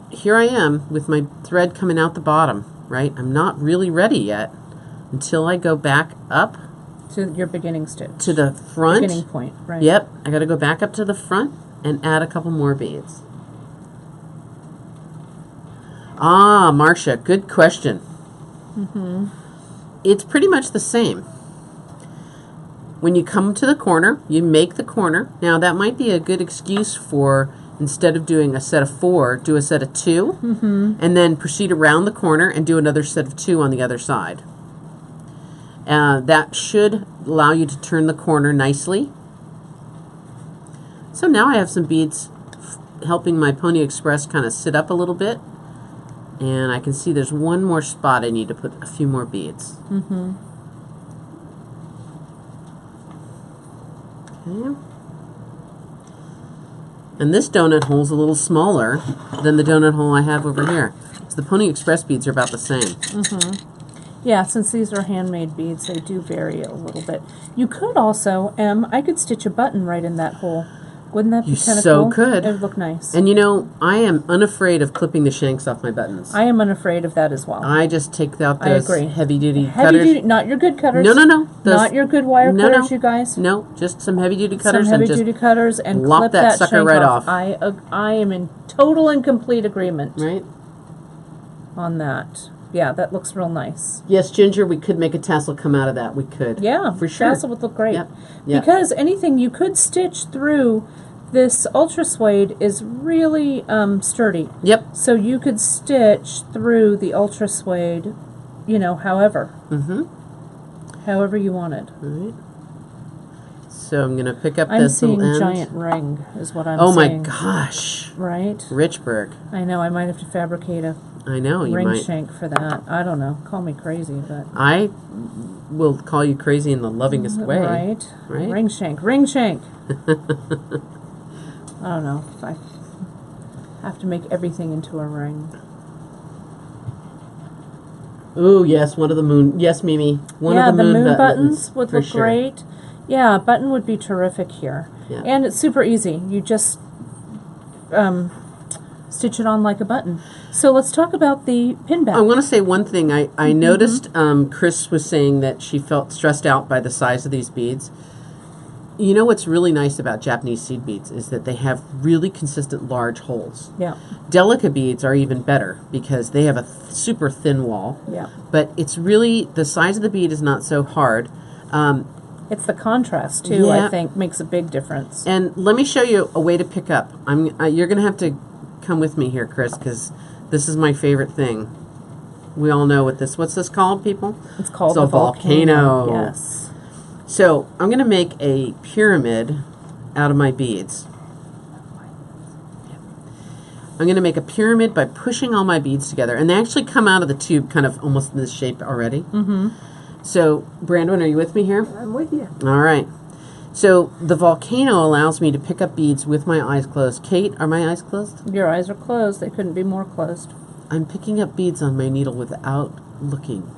here I am with my thread coming out the bottom, right? I'm not really ready yet until I go back up To your beginning stitch. to the front. Beginning point, right. Yep, I got to go back up to the front and add a couple more beads. Ah, Marcia, good question. It's pretty much the same. When you come to the corner, you make the corner. Now, that might be a good excuse for, instead of doing a set of 4, do a set of 2, and then proceed around the corner and do another set of 2 on the other side. That should allow you to turn the corner nicely. So now I have some beads helping my Pony Express kind of sit up a little bit. And I can see there's one more spot I need to put a few more beads. Okay. And this donut hole is a little smaller than the donut hole I have over here. So the Pony Express beads are about the same. Yeah, since these are handmade beads, they do vary a little bit. You could also, I could stitch a button right in that hole. Wouldn't that be kind of cool? You so could. It would look nice. And you know, I am unafraid of clipping the shanks off my buttons. I am unafraid of that as well. I just take out those heavy-duty cutters. Heavy-duty, not your good cutters. No, no, no. Not your good wire cutters, you guys. No, just some heavy-duty cutters. Some heavy-duty cutters and lop clip that sucker shank right off. off. I am in total and complete agreement Right? on that. Yeah, that looks real nice. Yes, Ginger, we could make a tassel come out of that. We could. Yeah, for sure. tassel would look great. Yep. Yep. Because anything you could stitch through this ultra suede is really sturdy. Yep. So you could stitch through the ultra suede, you know, however. However you wanted. All right. So I'm going to pick up I'm this seeing little end. giant ring is what I'm Oh seeing. my gosh. Right? Richburg. I know, I might have to fabricate a I know, you ring might. shank for that. I don't know. Call me crazy, but... I will call you crazy in the lovingest way. Right. Right? Ring shank. Ring shank. I don't know. I have to make everything into a ring. Ooh, yes, one of the moon. Yes, Mimi. One yeah, of the moon buttons would for look sure. great. Yeah, a button would be terrific here. Yeah. And it's super easy. You just stitch it on like a button. So let's talk about the pin back. I want to say one thing. I noticed Chris was saying that she felt stressed out by the size of these beads. You know what's really nice about Japanese seed beads is that they have really consistent large holes. Yeah. Delica beads are even better because they have a super thin wall. Yeah. But it's really, the size of the bead is not so hard. It's the contrast, too, Yeah. I think, makes a big difference. And let me show you a way to pick up. You're going to have to come with me here, Chris, because this is my favorite thing. We all know what's this called, people? It's called a a volcano. Yes. So I'm going to make a pyramid out of my beads. I'm going to make a pyramid by pushing all my beads together. And they actually come out of the tube kind of almost in this shape already. So, Brandon, are you with me here? I'm with you. All right. So the volcano allows me to pick up beads with my eyes closed. Kate, are my eyes closed? Your eyes are closed. They couldn't be more closed. I'm picking up beads on my needle without looking.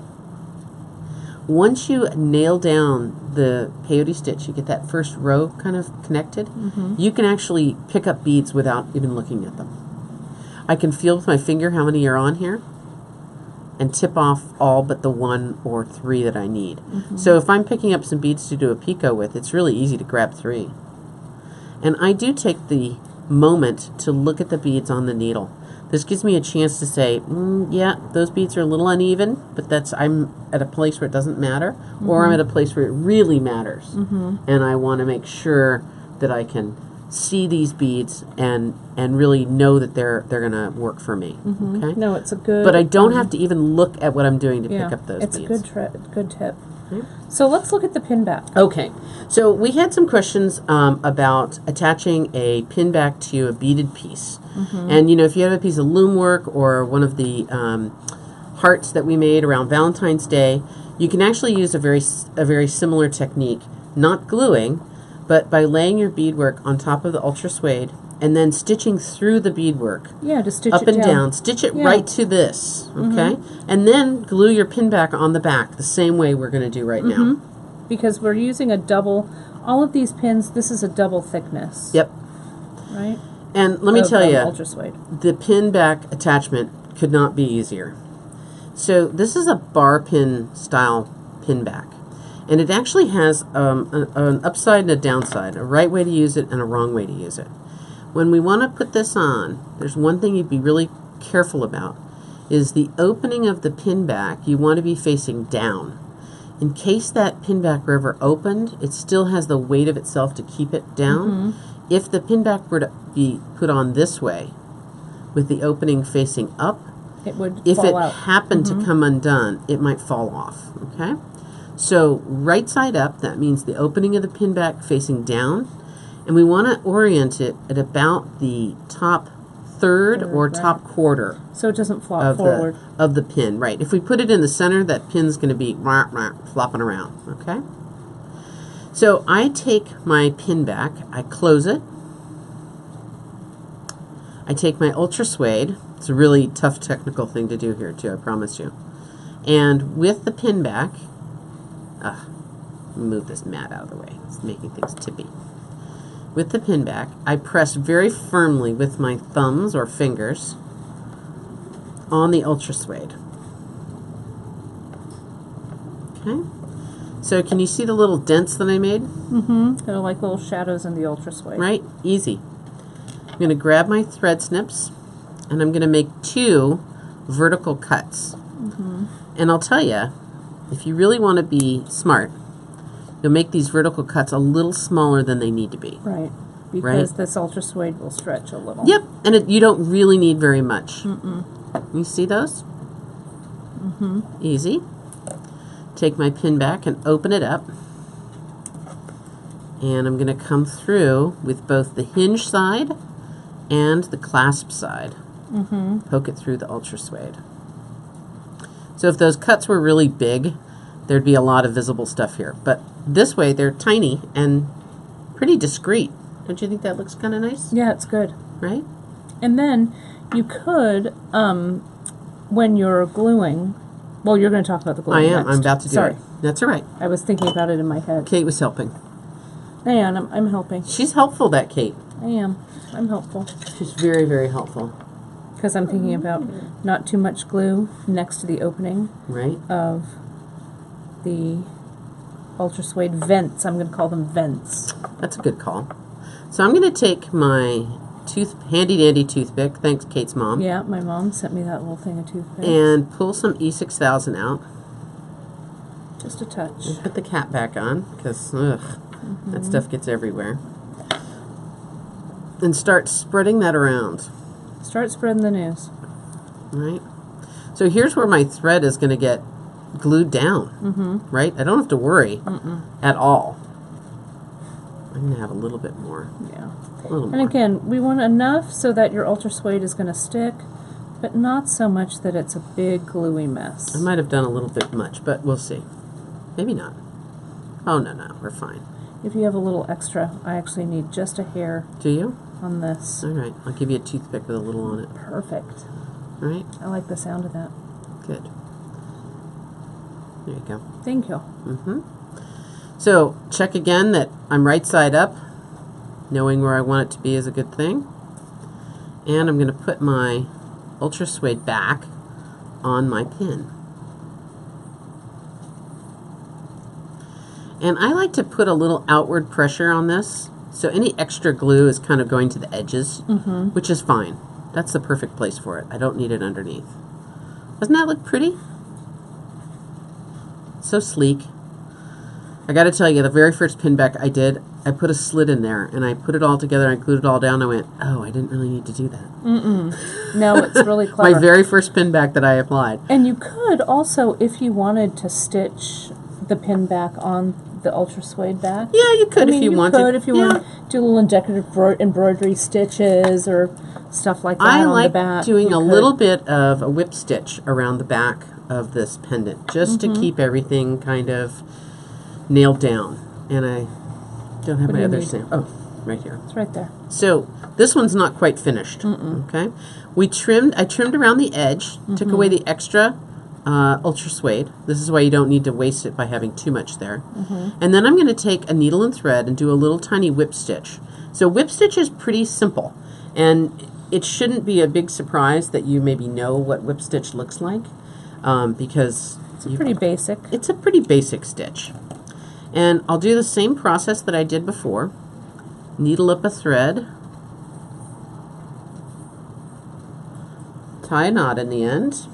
Once you nail down the peyote stitch, you get that first row kind of connected, you can actually pick up beads without even looking at them. I can feel with my finger how many are on here and tip off all but the 1 or 3 that I need. So if I'm picking up some beads to do a picot with, it's really easy to grab 3. And I do take the moment to look at the beads on the needle. This gives me a chance to say, yeah, those beads are a little uneven, but I'm at a place where it doesn't matter, or I'm at a place where it really matters. And I want to make sure that I can see these beads and really know that they're going to work for me. Okay? No, it's a good... But I don't have to even look at what I'm doing to pick up those it's beads. It's a good tip. So let's look at the pin back. Okay, so we had some questions about attaching a pin back to a beaded piece. And, you know, if you have a piece of loom work or one of the hearts that we made around Valentine's Day, you can actually use a very similar technique, not gluing, but by laying your beadwork on top of the ultra suede and then stitching through the beadwork. Yeah, to stitch up it and down. Stitch it right to this, okay? And then glue your pin back on the back the same way we're going to do right now. Because we're using a double... All of these pins, this is a double thickness. Yep. Right? And let me tell you, ultra suede. the pin back attachment could not be easier. So this is a bar pin style pin back. And it actually has an upside and a downside, a right way to use it and a wrong way to use it. When we want to put this on, there's one thing you'd be really careful about, is the opening of the pin back, you want to be facing down. In case that pin back were ever opened, it still has the weight of itself to keep it down. If the pin back were to be put on this way, with the opening facing up, It would if fall it out. happened to come undone, it might fall off, okay? So right side up, that means the opening of the pin back facing down, and we want to orient it at about the top third or right. top quarter So it doesn't flop of forward. the pin. Right. If we put it in the center, that pin's going to be flopping around. Okay. So I take my pin back, I close it, I take my ultra suede. It's a really tough technical thing to do here too, I promise you. And with the pin back, move this mat out of the way. It's making things tippy. With the pin back, I press very firmly with my thumbs or fingers on the ultra suede. Okay. So can you see the little dents that I made? They're like little shadows in the ultra suede. Right? Easy. I'm going to grab my thread snips and I'm going to make 2 vertical cuts. And I'll tell you, if you really want to be smart, you'll make these vertical cuts a little smaller than they need to be. Right. Because this ultra suede will stretch a little. Yep, and you don't really need very much. You see those? Easy. Take my pin back and open it up. And I'm going to come through with both the hinge side and the clasp side. Poke it through the ultra suede. So if those cuts were really big, there'd be a lot of visible stuff here. But this way, they're tiny and pretty discreet. Don't you think that looks kind of nice? Yeah, it's good. Right? And then you could, when you're gluing, well, you're going to talk about the gluing I am. next. I'm about to do Sorry. it. That's all right. I was thinking about it in my head. Kate was helping. I am. I'm helping. She's helpful, that Kate. I am. I'm helpful. She's very, very helpful. Because I'm thinking about not too much glue next to the opening Right? of the ultra suede vents. I'm going to call them vents. That's a good call. So I'm going to take my handy dandy toothpick, thanks Kate's mom, Yeah, my mom sent me that little thing of toothpicks. and pull some E6000 out. Just a touch. And put the cap back on, because that stuff gets everywhere. And start spreading that around. Start spreading the news. Right? So here's where my thread is going to get glued down. Right? I don't have to worry at all. I'm going to have a little bit more. Yeah. A little And more. again, we want enough so that your ultra suede is going to stick, but not so much that it's a big gluey mess. I might have done a little bit much, but we'll see. Maybe not. Oh, no, we're fine. If you have a little extra, I actually need just a hair Do you? on this. All right. I'll give you a toothpick with a little on it. Perfect. All right? I like the sound of that. Good. There you go. Thank you. So check again that I'm right side up. Knowing where I want it to be is a good thing. And I'm going to put my ultra suede back on my pin. And I like to put a little outward pressure on this, so any extra glue is kind of going to the edges, which is fine. That's the perfect place for it. I don't need it underneath. Doesn't that look pretty? So sleek. I got to tell you, the very first pin back I did, I put a slit in there, and I put it all together, I glued it all down, I went, oh, I didn't really need to do that. No, it's really clever. My very first pin back that I applied. And you could also, if you wanted to stitch the pin back on the ultra suede back. Yeah, you could I mean, if you wanted. could if you want to do little decorative embroidery stitches or stuff like that I on the like back. doing You a could. little bit of a whip stitch around the back of this pendant, just to keep everything kind of nailed down. And I don't have What do my you other need? sample. Oh, right here. It's right there. So this one's not quite finished. Okay, I trimmed around the edge, took away the extra ultra suede. This is why you don't need to waste it by having too much there. And then I'm going to take a needle and thread and do a little tiny whip stitch. So whip stitch is pretty simple, and it shouldn't be a big surprise that you maybe know what whip stitch looks like, because It's pretty basic. it's a pretty basic stitch. And I'll do the same process that I did before. Needle up a thread, tie a knot in the end,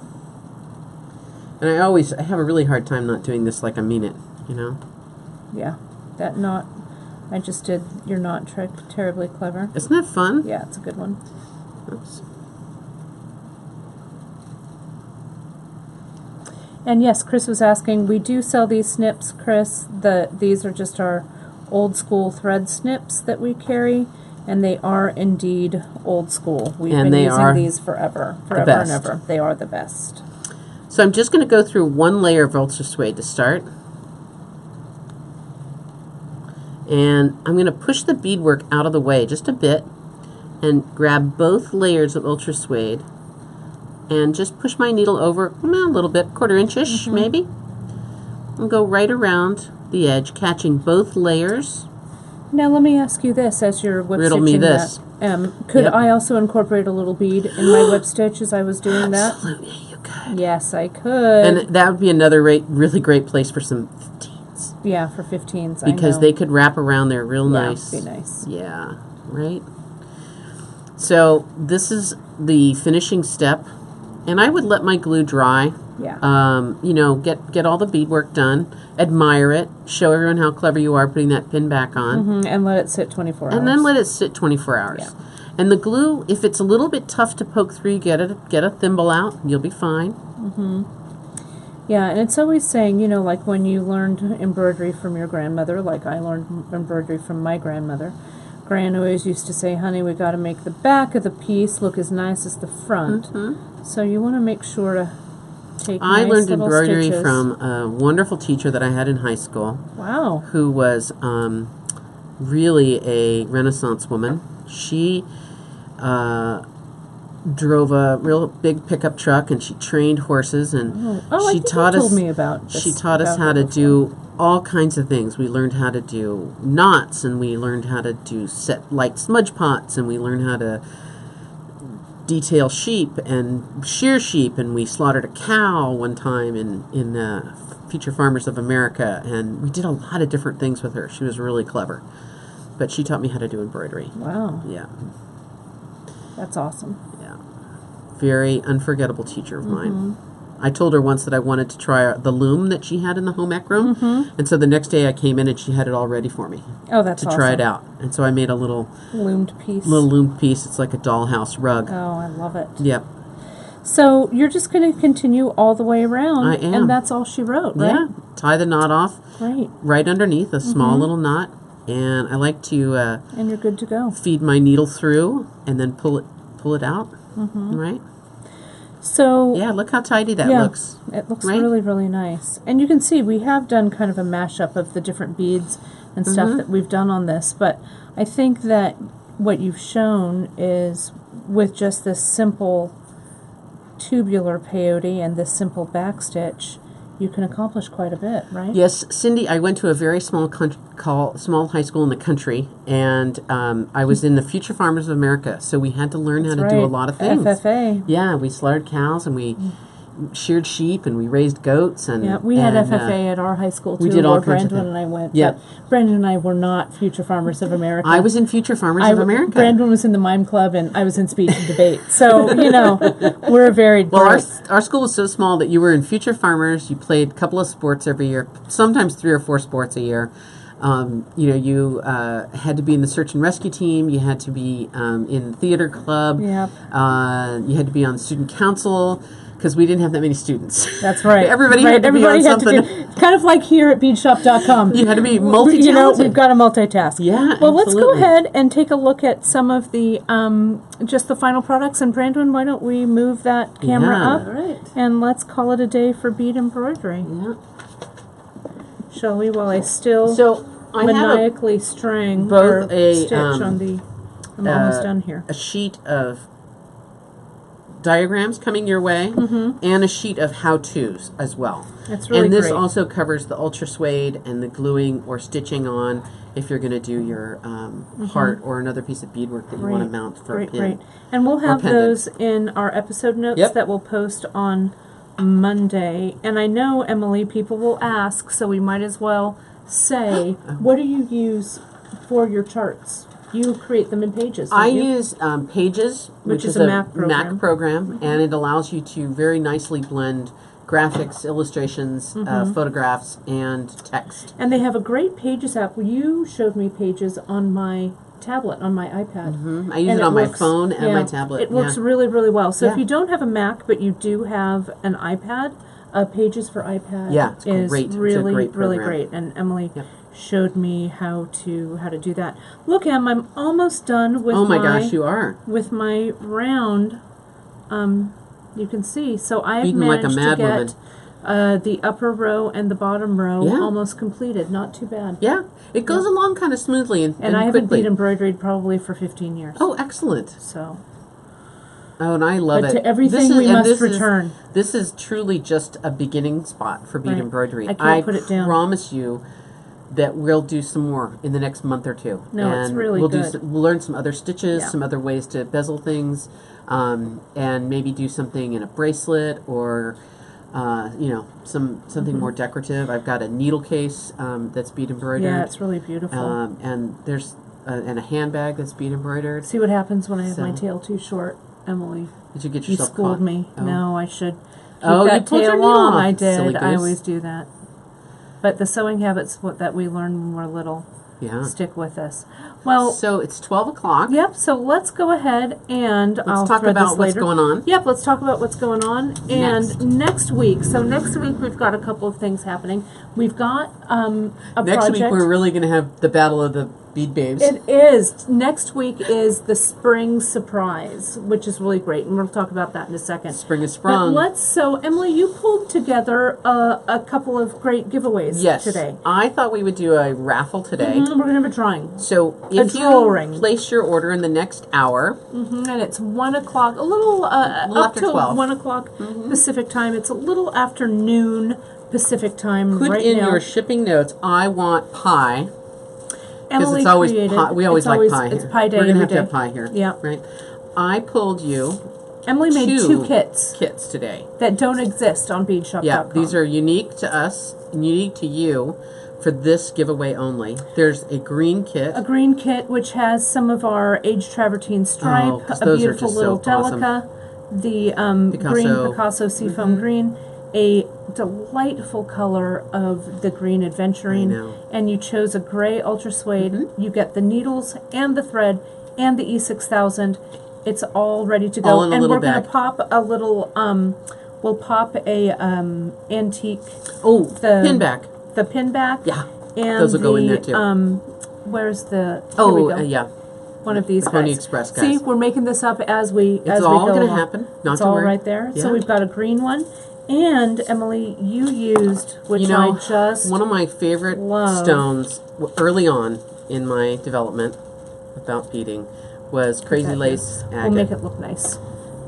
And I have a really hard time not doing this like I mean it, you know? Yeah, that knot I just did. You're not terribly clever. Isn't that fun? Yeah, it's a good one. Oops. And yes, Chris was asking, we do sell these snips, Chris. These are just our old school thread snips that we carry, and they are indeed old school. We've been using these forever and ever. They are the best. So I'm just going to go through one layer of ultra suede to start. And I'm going to push the beadwork out of the way just a bit and grab both layers of ultra suede and just push my needle over a little bit, quarter inch-ish maybe, and go right around the edge, catching both layers. Now let me ask you this, as you're whip Riddle stitching me this. that, could I also incorporate a little bead in my whip stitch as I was doing that? Absolutely, you could. Yes, I could. And that would be another really great place for some 15s. Yeah, for 15s, because they could wrap around there real nice. Yeah, be nice. Yeah, right? So this is the finishing step. And I would let my glue dry. Yeah. You know, get all the beadwork done, admire it, show everyone how clever you are putting that pin back on. And let it sit 24 hours. And then let it sit 24 hours. Yeah. And the glue, if it's a little bit tough to poke through, get a thimble out, you'll be fine. Yeah, and it's always saying, you know, like when you learned embroidery from your grandmother, like I learned embroidery from my grandmother. Gran always used to say, honey, we got to make the back of the piece look as nice as the front. So you want to make sure to take I nice learned little embroidery stitches. from a wonderful teacher that I had in high school. Wow. Who was really a Renaissance woman. She drove a real big pickup truck, and she trained horses, and she taught us. Told me about this, she taught us how to do all kinds of things. We learned how to do knots, and we learned how to do set like smudge pots, and we learned how to detail sheep and shear sheep, and we slaughtered a cow one time in Future Farmers of America, and we did a lot of different things with her. She was really clever, but she taught me how to do embroidery. Wow. Yeah. That's awesome. Yeah. Very unforgettable teacher of mine. I told her once that I wanted to try the loom that she had in the home ec room, and so the next day I came in and she had it all ready for me. Oh, that's to awesome. try it out. And so I made a little loomed piece. loomed piece. It's like a dollhouse rug. Oh, I love it. Yep. So you're just going to continue all the way around. I am. And that's all she wrote, right? Yeah. Tie the knot off. Right. Right underneath, a small little knot. And I like to and you're good to go. feed my needle through and then pull it out. Right? So Yeah, look how tidy that looks. It looks right? really, really nice. And you can see we have done kind of a mashup of the different beads and stuff that we've done on this, but I think that what you've shown is with just this simple tubular peyote and this simple back stitch, you can accomplish quite a bit, right? Yes, Cindy, I went to a very small small high school in the country, and I was in the Future Farmers of America, so we had to learn how to do a lot of things. FFA. Yeah, we slaughtered cows, and we sheared sheep, and we raised goats, and Yeah, we had FFA at our high school too. we did all where kinds of Brandon things. and I went. Yeah. But Brandon and I were not Future Farmers of America. I was in Future Farmers of America. Brandon was in the mime club, and I was in speech and debate. So you know, we're a varied Well, group. our school was so small that you were in Future Farmers. You played a couple of sports every year, sometimes 3 or 4 sports a year. You know, you had to be in the search and rescue team. You had to be in the theater club. Yep. You had to be on the student council because we didn't have that many students. That's right. Everybody had to Everybody be on had something. to do, kind of like here at beadshop.com. You had to be multi-talented. You know, we've got to multitask. Yeah, Well, let's go absolutely. ahead and take a look at some of the, just the final products. And Brandon, why don't we move that camera Yeah. up? All right. And let's call it a day for bead embroidery. Yeah. Shall we? While I still So I have maniacally string both or a, stitch on the... I'm almost done here. a sheet of diagrams coming your way and a sheet of how-tos as well. That's really And this great. also covers the ultra suede and the gluing or stitching on if you're going to do your heart or another piece of beadwork that you want to mount for a pin. Great. And we'll have pendant. those in our episode notes Yep. that we'll post on Monday. And I know, Emily, people will ask, so we might as well say, what do you use for your charts? You create them in Pages, don't I you? use Pages, which is is a a Mac program. and it allows you to very nicely blend graphics, illustrations, photographs, and text. And they have a great Pages app. You showed me Pages on my tablet, on my iPad. I use And it on my works- phone and yeah, my tablet. It works really, really well. So if Yeah. you don't have a Mac, but you do have an iPad, Pages for iPad Yeah, it's is great. It's a really, great really program. great. And Emily Yep. showed me how to do that. Look, Em, I'm almost done with Oh my gosh, you are. with my round. You can see. So I've Beading like a managed mad to woman. get the upper row and the bottom row Yeah. almost completed. Not too bad. Yeah, it goes along kind of smoothly and I haven't quickly. bead embroidered probably for 15 years. Oh, excellent. So, Oh, and I love but it. to everything This is- we and must this is- return. This is truly just a beginning spot for bead Right. embroidery. I can't put it down. promise you that we'll do some more in the next month or two. No, it's and really we'll good. we'll learn some other stitches, Yeah. some other ways to bezel things, and maybe do something in a bracelet or something more decorative. I've got a needle case that's bead embroidered. Yeah, it's really beautiful. And there's and a handbag that's bead embroidered. See what happens when I have my So- tail too short, Emily. Did you get You yourself schooled caught? me. Oh. No, I should keep Oh, you that pulled your tail needle long. off, I did. silly I goose. always do that. But the sewing habits that we learn when we're little Yeah. stick with us. Well, So it's 12 o'clock. yep. So let's go ahead and I'll Let's talk thread about this what's later. going on. Yep, let's talk about what's going on. And next week, we've got a couple of things happening. We've got a Next project. week we're really going to have the battle of the bead babes. It is. Next week is the spring surprise, which is really great, and we'll talk about that in a second. Spring is But sprung. so Emily, you pulled together a couple of great giveaways Yes. today. I thought we would do a raffle today. We're going to have a drawing. So if drawing. you place your order in the next hour, And it's 1 o'clock, a little up after till 12. 1 o'clock Pacific time. It's a little after noon Pacific time put right in now. your shipping notes, I want pie. Because Emily it's always created. pie. We always it's like always, pie here. It's pie day We're gonna every have to day. have pie here. Yeah. Right. I pulled you Emily made two kits kits today. that don't exist on beadshop.com. Yeah, these are unique to us and unique to you for this giveaway only. There's a green kit. a green kit which has some of our age travertine stripe, 'cause a those are beautiful just little so awesome. delica, the green Picasso seafoam green, a delightful color of the green aventurine, I know. and you chose a gray ultra suede. You get the needles and the thread and the E6000. It's all ready to go, All in a and little we're going bag. to pop a little. We'll pop a antique. Oh, the pin back. The pin back. Yeah. And Those will go in there too. Where's the? Here Oh, we go. yeah. One of these The Pony guys. Express See, guys. we're making this up as we It's all go going to along. happen. Not It's to all worry. right there. Yeah. So we've got a green one, and Emily, you used which You know, I just one of my favorite love. stones early on in my development about beading was Crazy that Lace We'll Agate. make it look nice.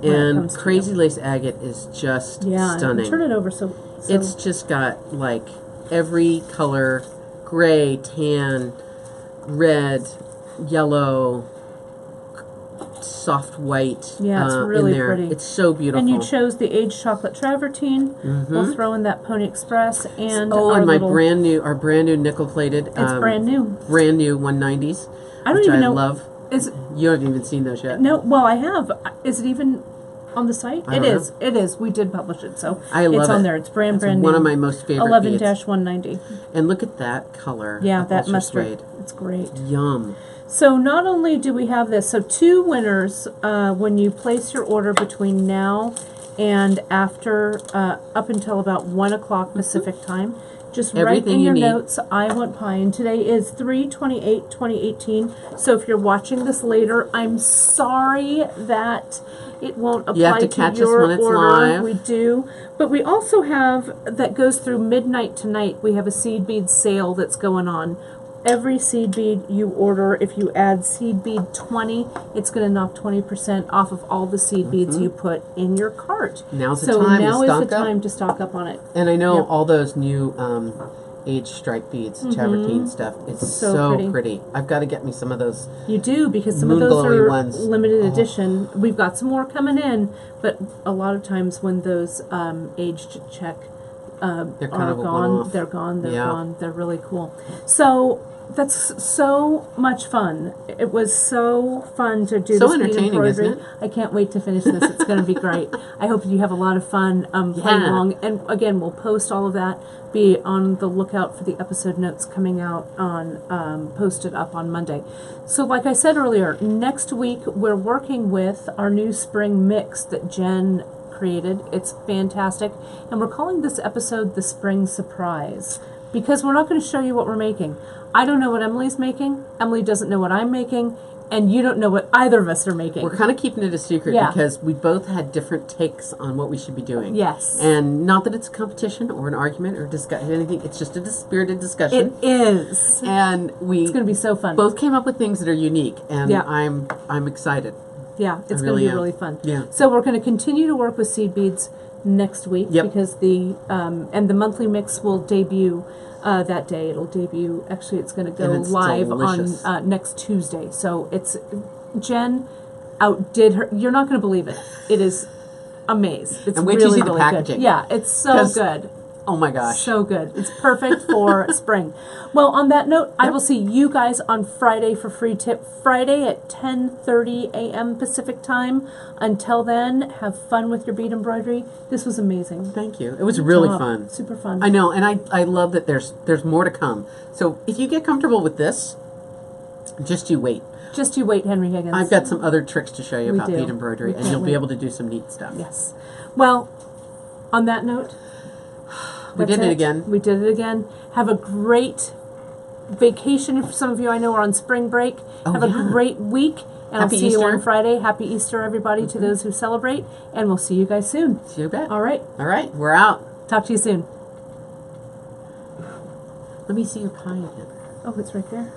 when it And comes to Crazy Lace Agate is just Yeah, stunning. turn it over so It's just got like every color: gray, tan, red, yellow, soft white. Yeah, it's really in there. pretty. It's so beautiful. And you chose the aged chocolate travertine. We'll throw in that Pony Express and oh, our and my little, our brand new nickel plated. It's brand new. Brand new 190s. I don't which even I know. love. Is You haven't even seen those yet. no? Well, I have. Is it even on the site? I It don't is. It is. We did publish it, so I love it's on it. there. It's brand It's new. one of my most favorite 11-190. beads. And look at that color. Yeah, of that ultra mustard. suede. It's great. Yum. So not only do we have this, so 2 winners when you place your order between now and after, up until about 1 o'clock Pacific time. Just write Everything in you your need. notes, I want pie. And today is 3/28/2018. So if you're watching this later, I'm sorry that it won't apply You have to catch us your when it's order. live. We do. But we also have, that goes through midnight tonight, we have a seed bead sale that's going on. Every seed bead you order, if you add seed bead 20, it's going to knock 20% off of all the seed beads you put in your cart. Now's the So time to now is stock the up. time to stock up on it. And I know Yep. all those new age stripe beads, travertine stuff. It's So so pretty. I've got to get me some of those. You do, because some of Moon those glowy are ones. limited edition. We've got some more coming in, but a lot of times when those aged check They're kind are of a gone, one-off. they're gone, they're Yeah. gone. They're really cool. So That's so much fun. It was so fun to do So this bead entertaining, embroidery. isn't it? I can't wait to finish this. It's going to be great. I hope you have a lot of fun playing Yeah. along. And again, we'll post all of that. Be on the lookout for the episode notes coming out on posted up on Monday. So like I said earlier, next week we're working with our new spring mix that Jen created. It's fantastic. And we're calling this episode the Spring Surprise, because we're not going to show you what we're making. I don't know what Emily's making. Emily doesn't know what I'm making. And you don't know what either of us are making. We're kind of keeping it a secret Yeah. because we both had different takes on what we should be doing. Yes. And not that it's a competition or an argument or anything. It's just a spirited discussion. It is. And we It's going to be so fun. both came up with things that are unique, and Yeah. I'm excited. Yeah, it's going to really be am. really fun. Yeah. So we're going to continue to work with seed beads next week, Yep. because the monthly mix will debut that day. It'll debut. Actually, it's going to go And it's live delicious. on next Tuesday. So it's Jen outdid her. You're not going to believe it. It is amazing. It's And wait till you really see the really packaging. good. Yeah, it's so 'Cause- good. Oh my gosh. So good. It's perfect for spring. Well, on that note, I will see you guys on Friday for Free Tip Friday at 10:30 a.m. Pacific time. Until then, have fun with your bead embroidery. This was amazing. Thank you. It was really Job. fun. Super fun. I know, and I love that there's more to come. So if you get comfortable with this, just you wait. Just you wait, Henry Higgins. I've got some other tricks to show you We about do. bead embroidery, We and can't you'll be wait. able to do some neat stuff. Yes. Well, on that note, We that's did it again. We did it again. Have a great vacation. For some of you I know are on spring break. Oh, Have a yeah. great week. And Happy I'll see you on Easter. Friday. Happy Easter, everybody, to those who celebrate. And we'll see you guys soon. See you bet. All right. All right, we're out. Talk to you soon. Let me see your pie again. Oh, it's right there.